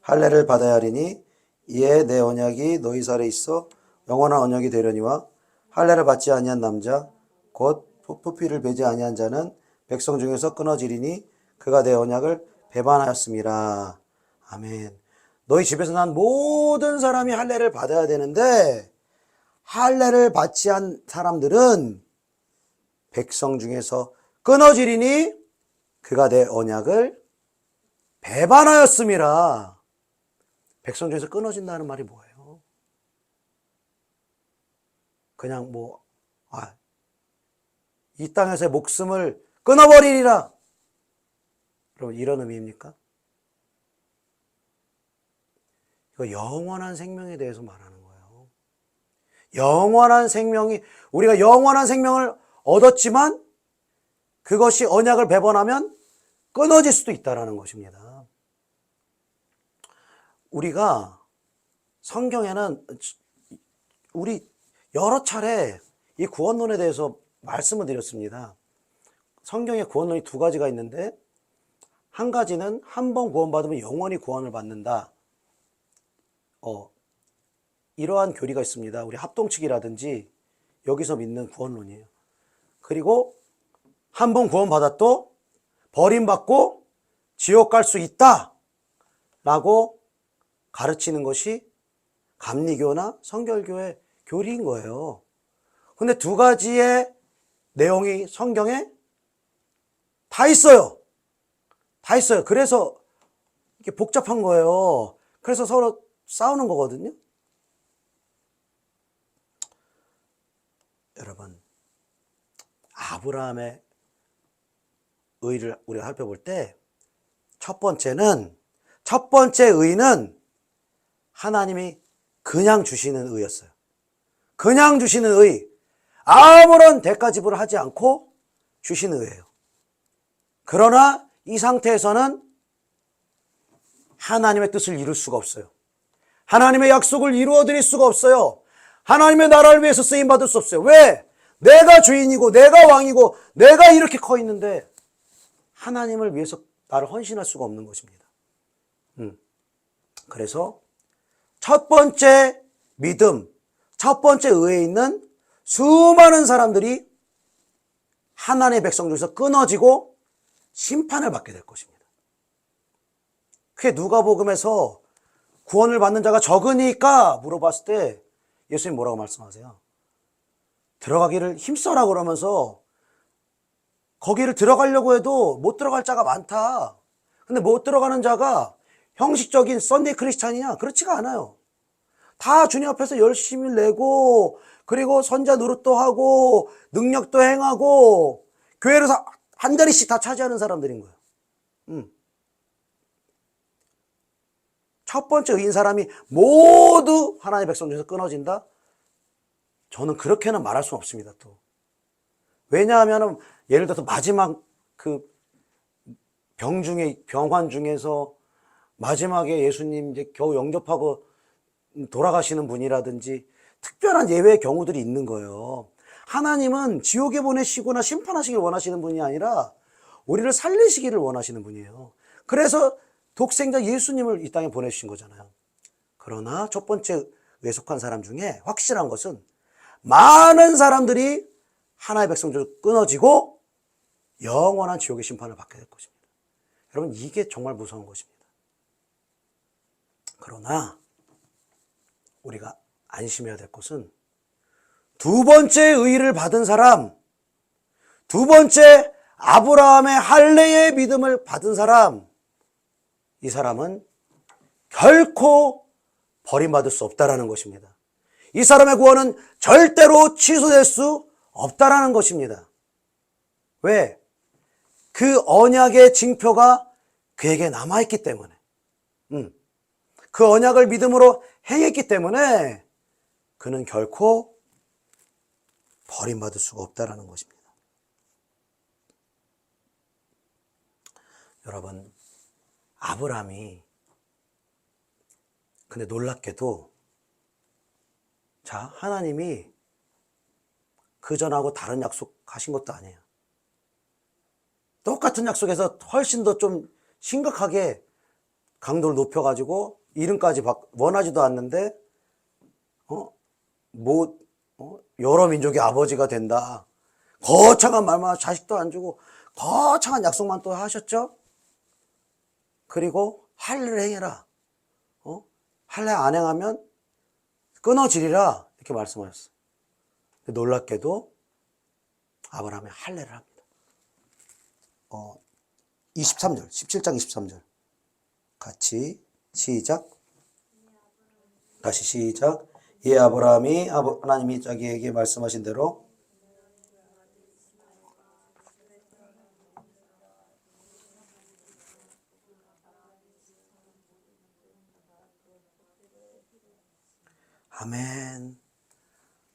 할례를 받아야 하리니 이에 내 언약이 너희 살에 있어 영원한 언약이 되려니와 할례를 받지 아니한 남자 곧 포피를 베지 아니한 자는 백성 중에서 끊어지리니 그가 내 언약을 배반하였음이라. 아멘. 너희 집에서 난 모든 사람이 할례를 받아야 되는데 할례를 받지 않은 사람들은 백성 중에서 끊어지리니 그가 내 언약을 배반하였음이라. 백성 중에서 끊어진다는 말이 뭐예요? 그냥 이 땅에서의 목숨을 끊어버리리라. 여러분, 이런 의미입니까? 이거 영원한 생명에 대해서 말하는 거예요. 영원한 생명이, 우리가 영원한 생명을 얻었지만 그것이 언약을 배반하면 끊어질 수도 있다는 것입니다. 우리가 성경에는 우리 여러 차례 이 구원론에 대해서 말씀을 드렸습니다. 성경에 구원론이 두 가지가 있는데 한 가지는 한 번 구원받으면 영원히 구원을 받는다. 이러한 교리가 있습니다. 우리 합동측이라든지 여기서 믿는 구원론이에요. 그리고 한 번 구원받았도 버림받고 지옥 갈 수 있다 라고 가르치는 것이 감리교나 성결교의 교리인 거예요. 근데 두 가지의 내용이 성경에 다 있어요. 다 있어요. 그래서 이게 복잡한 거예요. 그래서 서로 싸우는 거거든요. 여러분, 아브라함의 의를 우리가 살펴볼 때 첫 번째 의는 하나님이 그냥 주시는 의였어요. 그냥 주시는 의, 아무런 대가 지불을 하지 않고 주시는 의예요. 그러나 이 상태에서는 하나님의 뜻을 이룰 수가 없어요. 하나님의 약속을 이루어 드릴 수가 없어요. 하나님의 나라를 위해서 쓰임 받을 수 없어요. 왜? 내가 주인이고 내가 왕이고 내가 이렇게 커 있는데 하나님을 위해서 나를 헌신할 수가 없는 것입니다. 그래서 첫 번째 믿음, 첫 번째 의에 있는 수많은 사람들이 하나님의 백성 중에서 끊어지고 심판을 받게 될 것입니다. 그게 누가복음에서 구원을 받는 자가 적으니까 물어봤을 때 예수님 뭐라고 말씀하세요? 들어가기를 힘써라 그러면서 거기를 들어가려고 해도 못 들어갈 자가 많다. 근데 못 들어가는 자가 형식적인 썬데이 크리스찬이냐? 그렇지가 않아요. 다 주님 앞에서 열심히 내고 그리고 선자 노릇도 하고 능력도 행하고 교회를 한 자리씩 다 차지하는 사람들인 거예요. 첫 번째 의인 사람이 모두 하나님의 백성 중에서 끊어진다? 저는 그렇게는 말할 수는 없습니다. 또 왜냐하면 예를 들어서 마지막 그 병환 중에서 마지막에 예수님 이제 겨우 영접하고 돌아가시는 분이라든지 특별한 예외의 경우들이 있는 거예요. 하나님은 지옥에 보내시거나 심판하시길 원하시는 분이 아니라 우리를 살리시기를 원하시는 분이에요. 그래서 독생자 예수님을 이 땅에 보내주신 거잖아요. 그러나 첫 번째 의에 속한 사람 중에 확실한 것은 많은 사람들이 하나의 백성 중에 끊어지고 영원한 지옥의 심판을 받게 될 것입니다. 여러분, 이게 정말 무서운 것입니다. 그러나 우리가 안심해야 될 것은 두 번째 의를 받은 사람, 두 번째 아브라함의 할례의 믿음을 받은 사람, 이 사람은 결코 버림받을 수 없다라는 것입니다. 이 사람의 구원은 절대로 취소될 수 없다라는 것입니다. 왜? 그 언약의 징표가 그에게 남아있기 때문에, 그 언약을 믿음으로 행했기 때문에 그는 결코 버림받을 수가 없다라는 것입니다. 여러분, 아브라함이 근데 놀랍게도 자, 하나님이 그전하고 다른 약속 하신 것도 아니에요. 똑같은 약속에서 훨씬 더 좀 심각하게 강도를 높여가지고 이름까지 원하지도 않는데 여러 민족의 아버지가 된다. 거창한 말만, 자식도 안 주고 거창한 약속만 또 하셨죠. 그리고 할례를 행해라. 할례 안 행하면 끊어지리라 이렇게 말씀하셨어요. 놀랍게도 아브라함이 할례를 합니다. 23절, 17장 23절 같이 시작. 다시 시작. 이 아브라함이 하나님이 자기에게 말씀하신 대로 아멘.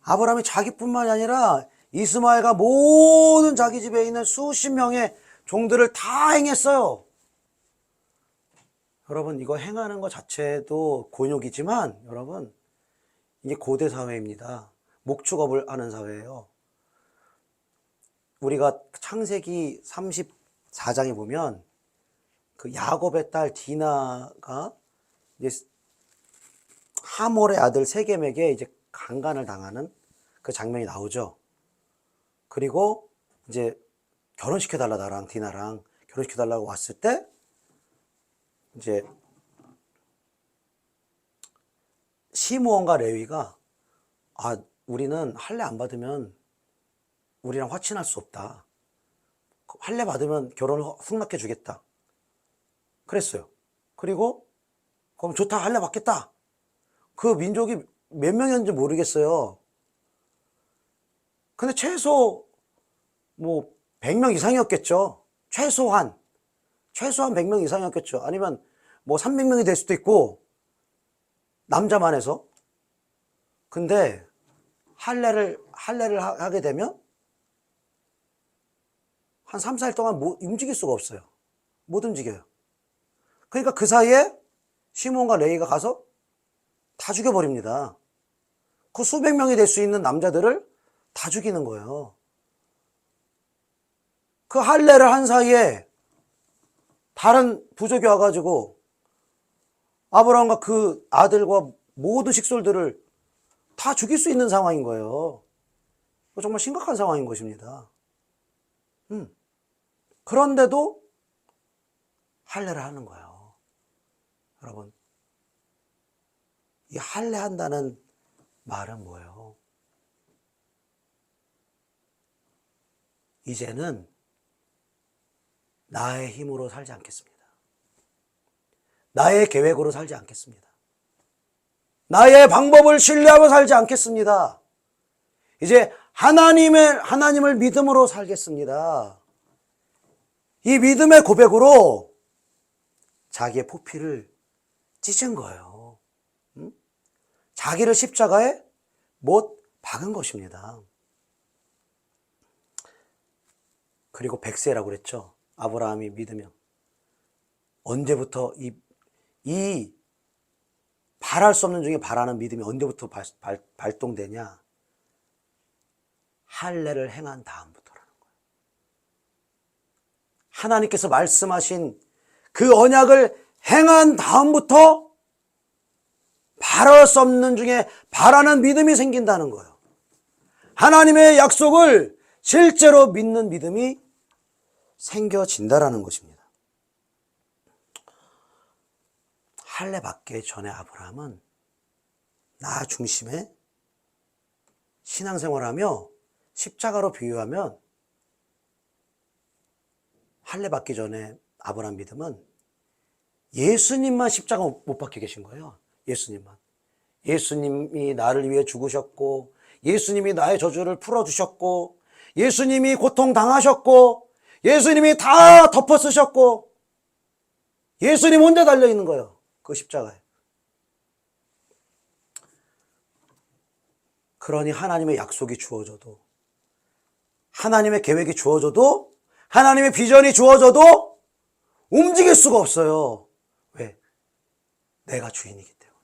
아브라함이 자기뿐만이 아니라 이스마엘과 모든 자기 집에 있는 수십 명의 종들을 다 행했어요. 여러분, 이거 행하는 것 자체도 곤욕이지만 여러분, 이게 고대 사회입니다. 목축업을 하는 사회예요. 우리가 창세기 34장에 보면 그 야곱의 딸 디나가 이제 하몰의 아들 세겜에게 이제 강간을 당하는 그 장면이 나오죠. 그리고 이제 결혼시켜달라, 나랑 디나랑 결혼시켜달라고 왔을 때 이제 시므온과 레위가 우리는 할례 안 받으면 우리랑 화친할 수 없다. 할례 받으면 결혼을 승낙해 주겠다. 그랬어요. 그리고 그럼 좋다, 할례 받겠다. 그 민족이 몇 명이었는지 모르겠어요. 근데 최소 100명 이상이었겠죠. 최소한 100명 이상이었겠죠. 아니면 300명이 될 수도 있고, 남자만 해서. 근데 할례를 하게 되면 한 3, 4일 동안 움직일 수가 없어요. 못 움직여요. 그러니까 그 사이에 시몬과 레위가 가서 다 죽여버립니다. 그 수백 명이 될 수 있는 남자들을 다 죽이는 거예요. 그 할례를 한 사이에 다른 부족이 와가지고 아브라함과 그 아들과 모든 식솔들을 다 죽일 수 있는 상황인 거예요. 정말 심각한 상황인 것입니다. 그런데도 할례를 하는 거예요. 여러분, 이 할례한다는 말은 뭐예요? 이제는 나의 힘으로 살지 않겠습니다. 나의 계획으로 살지 않겠습니다. 나의 방법을 신뢰하고 살지 않겠습니다. 이제 하나님을 믿음으로 살겠습니다. 이 믿음의 고백으로 자기의 포피를 찢은 거예요. 자기를 십자가에 못 박은 것입니다. 그리고 백세라고 그랬죠. 아브라함이 믿으면 언제부터 이 바랄 수 없는 중에 바라는 믿음이 언제부터 발동되냐? 할례를 행한 다음부터라는 거예요. 하나님께서 말씀하신 그 언약을 행한 다음부터 바랄 수 없는 중에 바라는 믿음이 생긴다는 거예요. 하나님의 약속을 실제로 믿는 믿음이 생겨진다라는 것입니다. 할례 받기 전에 아브라함은 나 중심의 신앙생활하며 십자가로 비유하면 할례 받기 전에 아브라함 믿음은 예수님만 십자가 못 박혀 계신 거예요. 예수님만. 예수님이 나를 위해 죽으셨고, 예수님이 나의 저주를 풀어주셨고, 예수님이 고통당하셨고, 예수님이 다 덮어 쓰셨고, 예수님 혼자 달려있는 거예요. 그 십자가에. 그러니 하나님의 약속이 주어져도, 하나님의 계획이 주어져도, 하나님의 비전이 주어져도 움직일 수가 없어요. 왜? 내가 주인이기 때문에.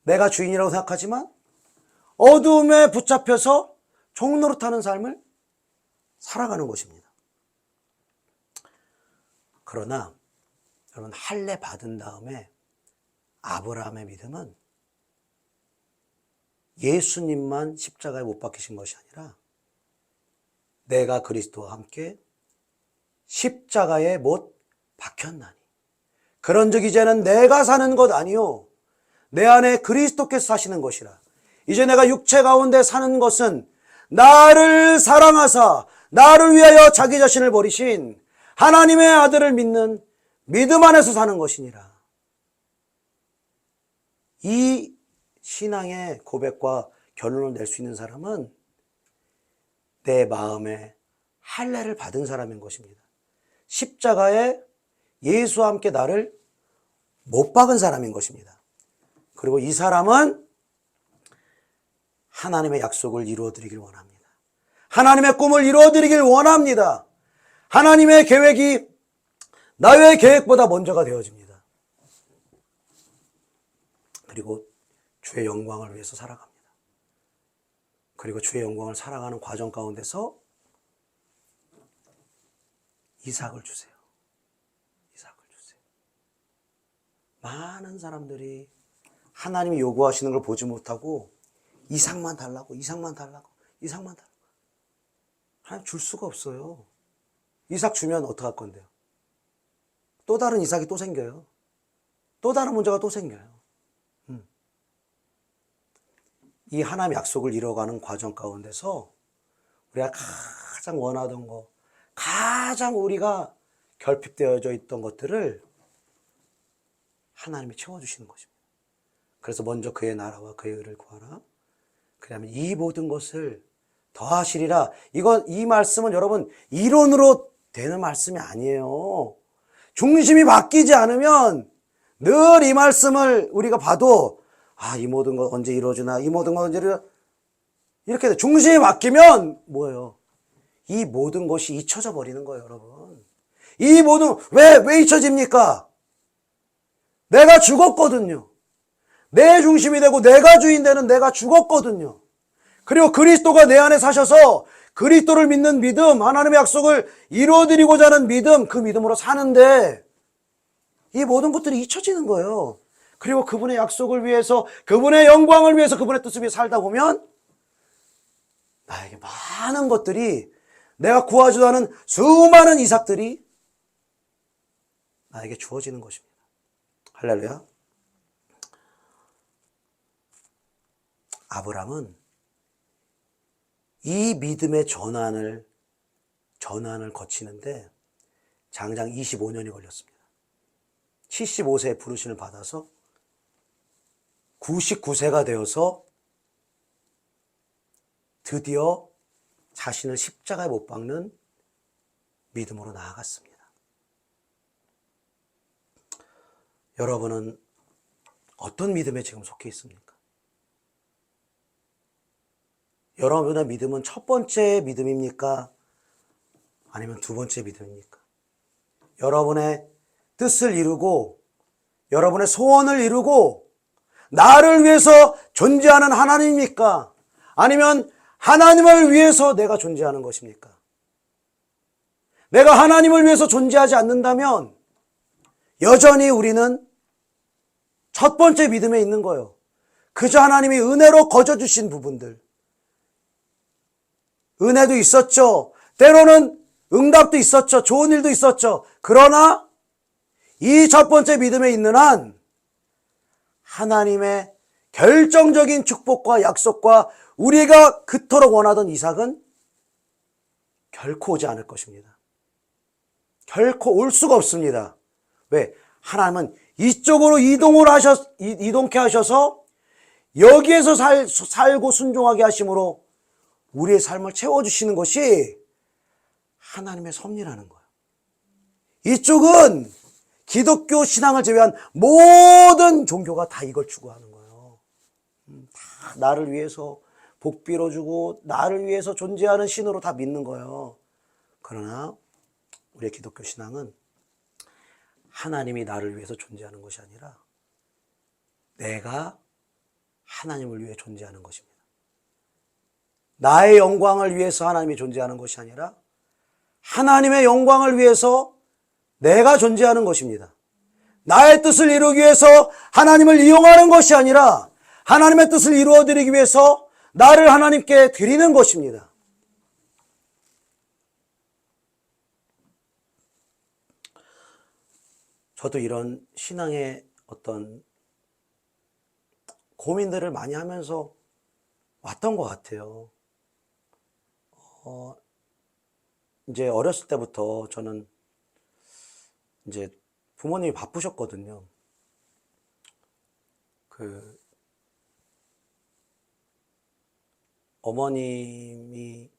내가 주인이라고 생각하지만 어둠에 붙잡혀서 종노릇하는 삶을 살아가는 것입니다. 그러나 여러분, 할례 받은 다음에 아브라함의 믿음은 예수님만 십자가에 못 박히신 것이 아니라 내가 그리스도와 함께 십자가에 못 박혔나니 그런즉 이제는 내가 사는 것 아니요 내 안에 그리스도께서 사시는 것이라. 이제 내가 육체 가운데 사는 것은 나를 사랑하사 나를 위하여 자기 자신을 버리신 하나님의 아들을 믿는 믿음 안에서 사는 것이니라. 이 신앙의 고백과 결론을 낼 수 있는 사람은 내 마음에 할례를 받은 사람인 것입니다. 십자가에 예수와 함께 나를 못 박은 사람인 것입니다. 그리고 이 사람은 하나님의 약속을 이루어드리길 원합니다. 하나님의 꿈을 이루어드리길 원합니다. 하나님의 계획이 나의 계획보다 먼저가 되어집니다. 그리고 주의 영광을 위해서 살아갑니다. 그리고 주의 영광을 살아가는 과정 가운데서 이삭을 주세요. 이삭을 주세요. 많은 사람들이 하나님이 요구하시는 걸 보지 못하고 이삭만 달라고, 이삭만 달라고, 이삭만 달라고. 하나님 줄 수가 없어요. 이삭 주면 어떡할 건데요? 또 다른 이삭이 또 생겨요. 또 다른 문제가 또 생겨요. 이 하나님의 약속을 이뤄가는 과정 가운데서 우리가 가장 원하던 거, 가장 우리가 결핍되어져 있던 것들을 하나님이 채워주시는 것입니다. 그래서 먼저 그의 나라와 그의 의를 구하라. 그 다음에 이 모든 것을 더하시리라. 이 말씀은 여러분 이론으로 되는 말씀이 아니에요. 중심이 바뀌지 않으면 늘 이 말씀을 우리가 봐도 이 모든 것 언제 이루어지나, 이 모든 것 언제 이루어지나, 이렇게 돼. 중심이 바뀌면 뭐예요? 이 모든 것이 잊혀져 버리는 거예요, 여러분. 이 모든, 왜 잊혀집니까? 내가 죽었거든요. 내 중심이 되고 내가 주인 되는 내가 죽었거든요. 그리고 그리스도가 내 안에 사셔서 그리스도를 믿는 믿음, 하나님의 약속을 이루어드리고자 하는 믿음, 그 믿음으로 사는데 이 모든 것들이 잊혀지는 거예요. 그리고 그분의 약속을 위해서, 그분의 영광을 위해서, 그분의 뜻을 위해 살다 보면 나에게 많은 것들이, 내가 구하지도 않은 수많은 이삭들이 나에게 주어지는 것입니다. 할렐루야. 아브라함은 이 믿음의 전환을 거치는데 장장 25년이 걸렸습니다. 75세에 부르심을 받아서 99세가 되어서 드디어 자신을 십자가에 못 박는 믿음으로 나아갔습니다. 여러분은 어떤 믿음에 지금 속해 있습니까? 여러분의 믿음은 첫 번째 믿음입니까? 아니면 두 번째 믿음입니까? 여러분의 뜻을 이루고 여러분의 소원을 이루고 나를 위해서 존재하는 하나님입니까? 아니면 하나님을 위해서 내가 존재하는 것입니까? 내가 하나님을 위해서 존재하지 않는다면 여전히 우리는 첫 번째 믿음에 있는 거예요. 그저 하나님이 은혜로 거저주신 부분들. 은혜도 있었죠. 때로는 응답도 있었죠. 좋은 일도 있었죠. 그러나 이 첫 번째 믿음에 있는 한 하나님의 결정적인 축복과 약속과 우리가 그토록 원하던 이삭은 결코 오지 않을 것입니다. 결코 올 수가 없습니다. 왜? 하나님은 이쪽으로 이동케 하셔서 여기에서 살고 순종하게 하심으로 우리의 삶을 채워주시는 것이 하나님의 섭리라는 거예요. 이쪽은 기독교 신앙을 제외한 모든 종교가 다 이걸 추구하는 거예요. 다 나를 위해서 복 빌어주고 나를 위해서 존재하는 신으로 다 믿는 거예요. 그러나 우리의 기독교 신앙은 하나님이 나를 위해서 존재하는 것이 아니라 내가 하나님을 위해 존재하는 것입니다. 나의 영광을 위해서 하나님이 존재하는 것이 아니라 하나님의 영광을 위해서 내가 존재하는 것입니다. 나의 뜻을 이루기 위해서 하나님을 이용하는 것이 아니라 하나님의 뜻을 이루어드리기 위해서 나를 하나님께 드리는 것입니다. 저도 이런 신앙의 어떤 고민들을 많이 하면서 왔던 것 같아요. 이제 어렸을 때부터 저는 이제 부모님이 바쁘셨거든요. 어머님이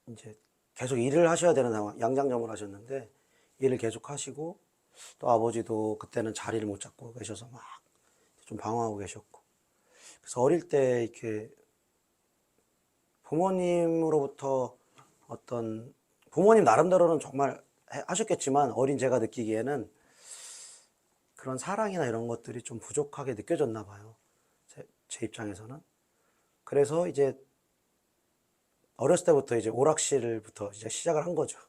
이제 계속 일을 하셔야 되는 상황, 양장점을 하셨는데 일을 계속 하시고 또 아버지도 그때는 자리를 못 잡고 계셔서 막 좀 방황하고 계셨고, 그래서 어릴 때 이렇게 부모님으로부터 어떤, 부모님 나름대로는 정말 하셨겠지만 어린 제가 느끼기에는 그런 사랑이나 이런 것들이 좀 부족하게 느껴졌나 봐요. 제 입장에서는. 그래서 이제 어렸을 때부터 이제 오락실부터 이제 시작을 한 거죠.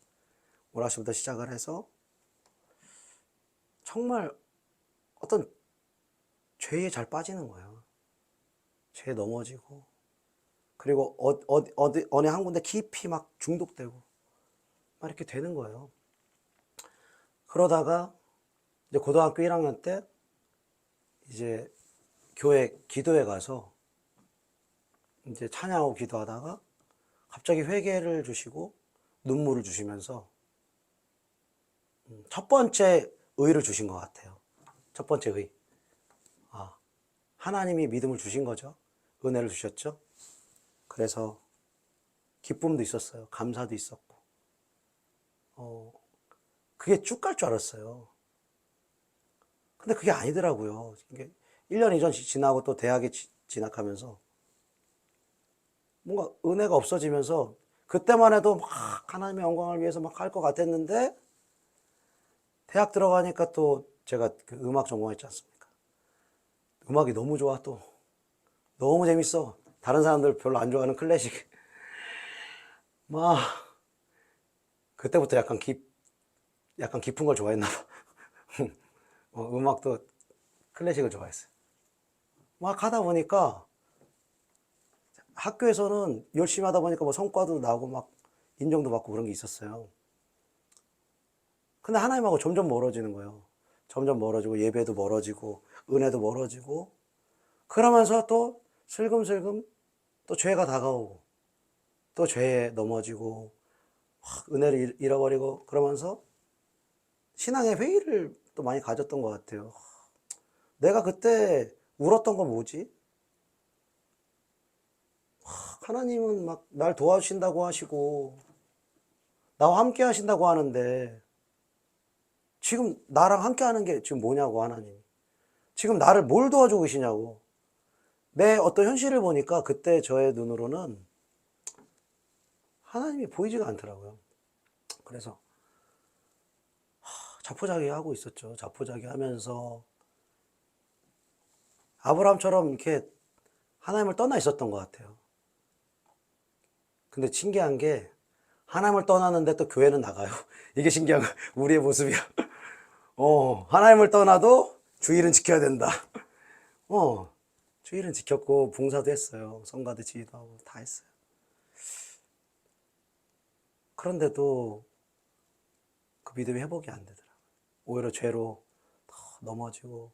오락실부터 시작을 해서 정말 어떤 죄에 잘 빠지는 거예요. 죄에 넘어지고, 그리고 어느 한 군데 깊이 막 중독되고 막 이렇게 되는 거예요. 그러다가 이제 고등학교 1학년 때 이제 교회 기도회 가서 이제 찬양하고 기도하다가 갑자기 회개를 주시고 눈물을 주시면서 첫 번째 의를 주신 것 같아요. 첫 번째 의. 하나님이 믿음을 주신 거죠. 은혜를 주셨죠. 그래서 기쁨도 있었어요. 감사도 있었고. 그게 쭉 갈 줄 알았어요. 근데 그게 아니더라고요. 이게 1년, 2년 지나고 또 대학에 진학하면서 뭔가 은혜가 없어지면서 그때만 해도 막 하나님의 영광을 위해서 막 할 것 같았는데, 대학 들어가니까 또 제가 그 음악 전공했지 않습니까? 음악이 너무 좋아. 또 너무 재밌어. 다른 사람들 별로 안 좋아하는 클래식. 막 그때부터 약간 깊은 걸 좋아했나 봐. 음악도 클래식을 좋아했어요. 막 하다 보니까 학교에서는 열심히 하다 보니까 뭐 성과도 나고 막 인정도 받고 그런 게 있었어요. 근데 하나님하고 점점 멀어지는 거예요. 점점 멀어지고, 예배도 멀어지고, 은혜도 멀어지고, 그러면서 또 슬금슬금 또 죄가 다가오고, 또 죄에 넘어지고, 은혜를 잃어버리고, 그러면서 신앙의 회의를 또 많이 가졌던 것 같아요. 내가 그때 울었던 건 뭐지? 하나님은 막 날 도와주신다고 하시고 나와 함께 하신다고 하는데 지금 나랑 함께 하는 게 지금 뭐냐고, 하나님. 지금 나를 뭘 도와주고 계시냐고. 내 어떤 현실을 보니까 그때 저의 눈으로는 하나님이 보이지가 않더라고요. 그래서 자포자기 하고 있었죠. 자포자기 하면서 아브라함처럼 이렇게 하나님을 떠나 있었던 것 같아요. 근데 신기한 게 하나님을 떠나는데 또 교회는 나가요. 이게 신기한 거예요. 우리의 모습이야. 하나님을 떠나도 주일은 지켜야 된다. 주일은 지켰고 봉사도 했어요. 성가대 지휘도 하고 다 했어요. 그런데도 그 믿음이 회복이 안 되더라고요. 오히려 죄로 더 넘어지고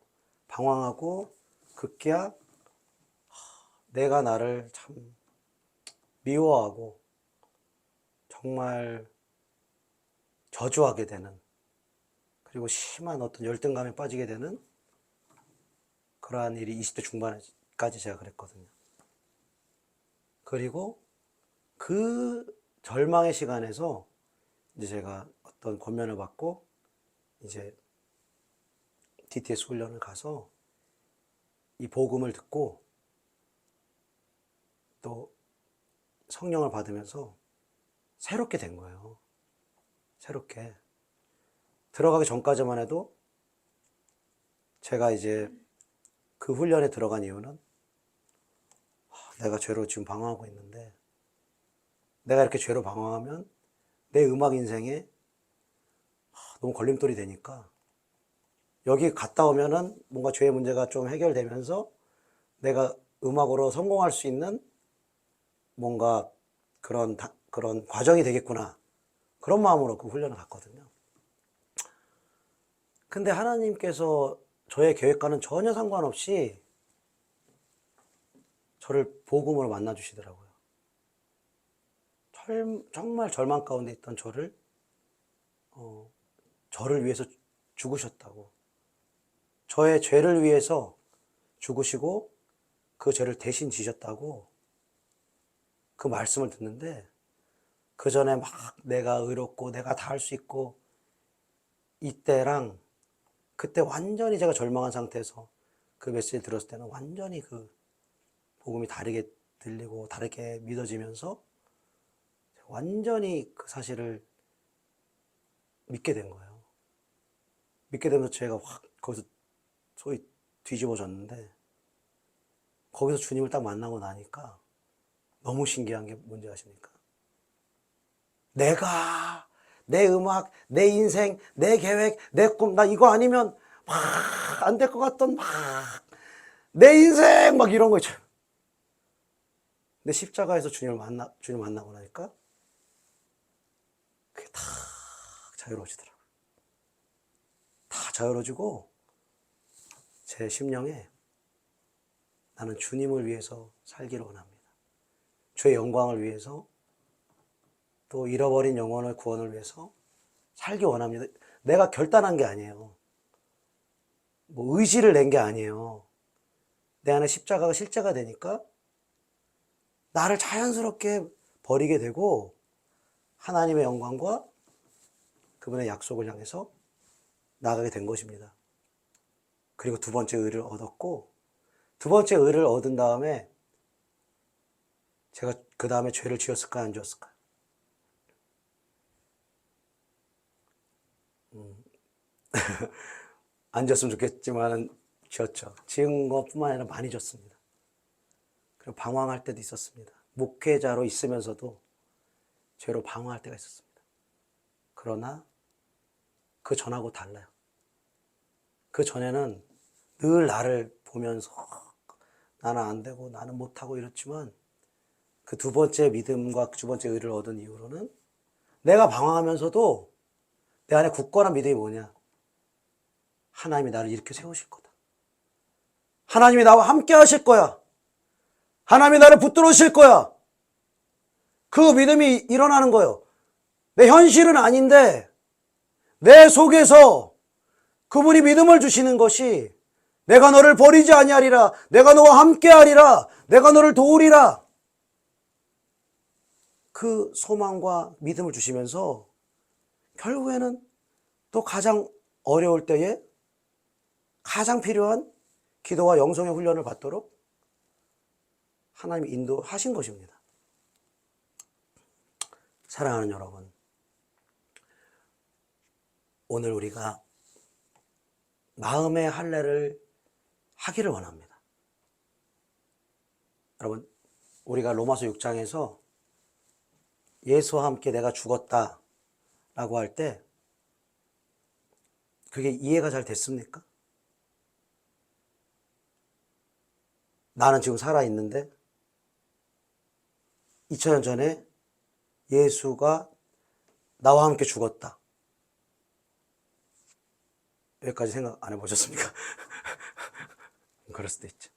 방황하고, 급기야 내가 나를 참 미워하고 정말 저주하게 되는, 그리고 심한 어떤 열등감에 빠지게 되는 그러한 일이 20대 중반까지 제가 그랬거든요. 그리고 그 절망의 시간에서 이제 제가 어떤 권면을 받고 이제 DTS 훈련을 가서 이 복음을 듣고 또 성령을 받으면서 새롭게 된 거예요. 새롭게. 들어가기 전까지만 해도 제가 이제 그 훈련에 들어간 이유는 내가 죄로 지금 방황하고 있는데 내가 이렇게 죄로 방황하면 내 음악 인생에 너무 걸림돌이 되니까 여기 갔다 오면은 뭔가 죄의 문제가 좀 해결되면서 내가 음악으로 성공할 수 있는 뭔가 그런 과정이 되겠구나. 그런 마음으로 그 훈련을 갔거든요. 근데 하나님께서 저의 계획과는 전혀 상관없이 저를 복음으로 만나주시더라고요. 정말 절망 가운데 있던 저를 위해서 죽으셨다고. 저의 죄를 위해서 죽으시고 그 죄를 대신 지셨다고 그 말씀을 듣는데, 그 전에 막 내가 의롭고 내가 다 할 수 있고 이때랑 그때 완전히 제가 절망한 상태에서 그 메시지를 들었을 때는 완전히 그 복음이 다르게 들리고 다르게 믿어지면서 완전히 그 사실을 믿게 된 거예요. 믿게 되면서 제가 확 거기서 소위 뒤집어졌는데, 거기서 주님을 딱 만나고 나니까 너무 신기한 게 뭔지 아십니까? 내가 내 음악, 내 인생, 내 계획, 내 꿈, 나 이거 아니면 막 안 될 것 같던 막 내 인생 막 이런 거 있잖아요. 근데 십자가에서 주님을 만나고 나니까 그게 다 자유로워지더라고요. 다 자유로워지고 제 심령에 나는 주님을 위해서 살기를 원합니다. 주의 영광을 위해서, 또 잃어버린 영혼의 구원을 위해서 살기 원합니다. 내가 결단한 게 아니에요. 뭐 의지를 낸 게 아니에요. 내 안에 십자가가 실제가 되니까 나를 자연스럽게 버리게 되고 하나님의 영광과 그분의 약속을 향해서 나아가게 된 것입니다. 그리고 두 번째 의를 얻었고, 두 번째 의를 얻은 다음에 제가 그 다음에 죄를 지었을까요, 안 지었을까요? 안 지었으면 좋겠지만 지었죠. 지은 것뿐만 아니라 많이 지었습니다. 그리고 방황할 때도 있었습니다. 목회자로 있으면서도 죄로 방황할 때가 있었습니다. 그러나 그 전하고 달라요. 그 전에는 늘 나를 보면서 나는 안 되고 나는 못하고 이렇지만, 그 두 번째 믿음과 두 번째 의를 얻은 이후로는 내가 방황하면서도 내 안에 굳건한 믿음이 뭐냐? 하나님이 나를 이렇게 세우실 거다. 하나님이 나와 함께 하실 거야. 하나님이 나를 붙들으실 거야. 그 믿음이 일어나는 거예요. 내 현실은 아닌데 내 속에서 그분이 믿음을 주시는 것이, 내가 너를 버리지 아니하리라, 내가 너와 함께 하리라, 내가 너를 도우리라, 그 소망과 믿음을 주시면서 결국에는 또 가장 어려울 때에 가장 필요한 기도와 영성의 훈련을 받도록 하나님이 인도하신 것입니다. 사랑하는 여러분, 오늘 우리가 마음의 할례를 하기를 원합니다. 여러분, 우리가 로마서 6장에서 예수와 함께 내가 죽었다 라고 할 때 그게 이해가 잘 됐습니까? 나는 지금 살아있는데 2000년 전에 예수가 나와 함께 죽었다. 여기까지 생각 안 해보셨습니까? 그럴 수도 있죠.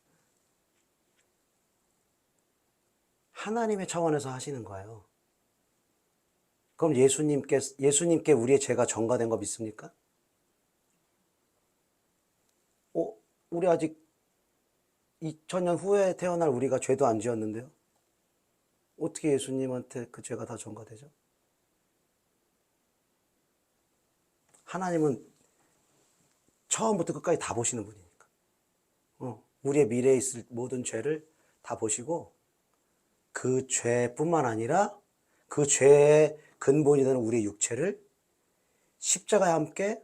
하나님의 차원에서 하시는 거예요. 그럼 예수님께 우리의 죄가 전가된 거 믿습니까? 우리 아직 2000년 후에 태어날 우리가 죄도 안 지었는데요. 어떻게 예수님한테 그 죄가 다 전가되죠? 하나님은 처음부터 끝까지 다 보시는 분이니까. 우리의 미래에 있을 모든 죄를 다 보시고, 그 죄뿐만 아니라 그 죄의 근본이 되는 우리의 육체를 십자가에 함께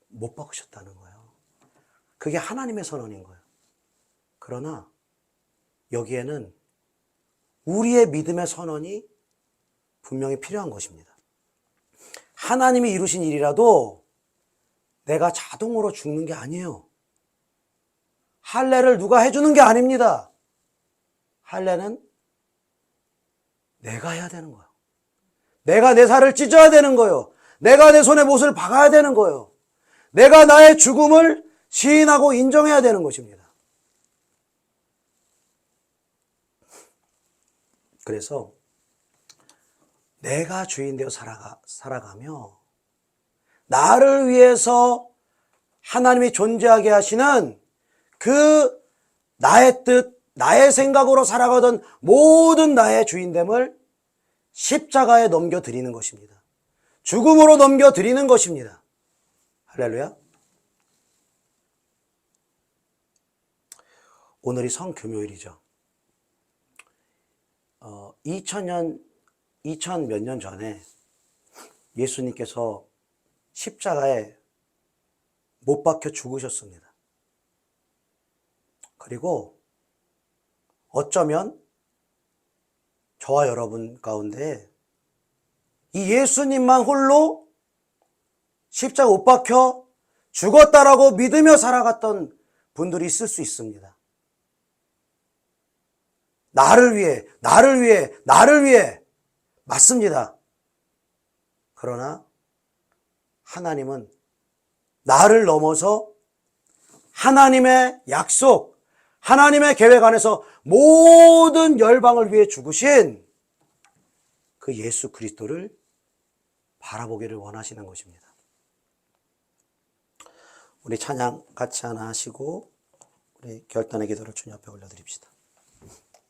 못 박으셨다는 거예요. 그게 하나님의 선언인 거예요. 그러나 여기에는 우리의 믿음의 선언이 분명히 필요한 것입니다. 하나님이 이루신 일이라도 내가 자동으로 죽는 게 아니에요. 할례를 누가 해주는 게 아닙니다. 할례는 내가 해야 되는 거예요. 내가 내 살을 찢어야 되는 거예요. 내가 내 손에 못을 박아야 되는 거예요. 내가 나의 죽음을 시인하고 인정해야 되는 것입니다. 그래서 내가 주인 되어 살아가며 나를 위해서 하나님이 존재하게 하시는 그 나의 뜻, 나의 생각으로 살아가던 모든 나의 주인됨을 십자가에 넘겨드리는 것입니다. 죽음으로 넘겨드리는 것입니다. 할렐루야. 오늘이 성금요일이죠. 2000 몇 년 전에 예수님께서 십자가에 못 박혀 죽으셨습니다. 그리고 어쩌면 저와 여러분 가운데 이 예수님만 홀로 십자가 못 박혀 죽었다라고 믿으며 살아갔던 분들이 있을 수 있습니다. 나를 위해, 나를 위해, 나를 위해. 맞습니다. 그러나 하나님은 나를 넘어서 하나님의 약속, 하나님의 계획 안에서 모든 열방을 위해 죽으신 그 예수 그리스도를 바라보기를 원하시는 것입니다. 우리 찬양 같이 하나 하시고 우리 결단의 기도를 주님 앞에 올려드립시다.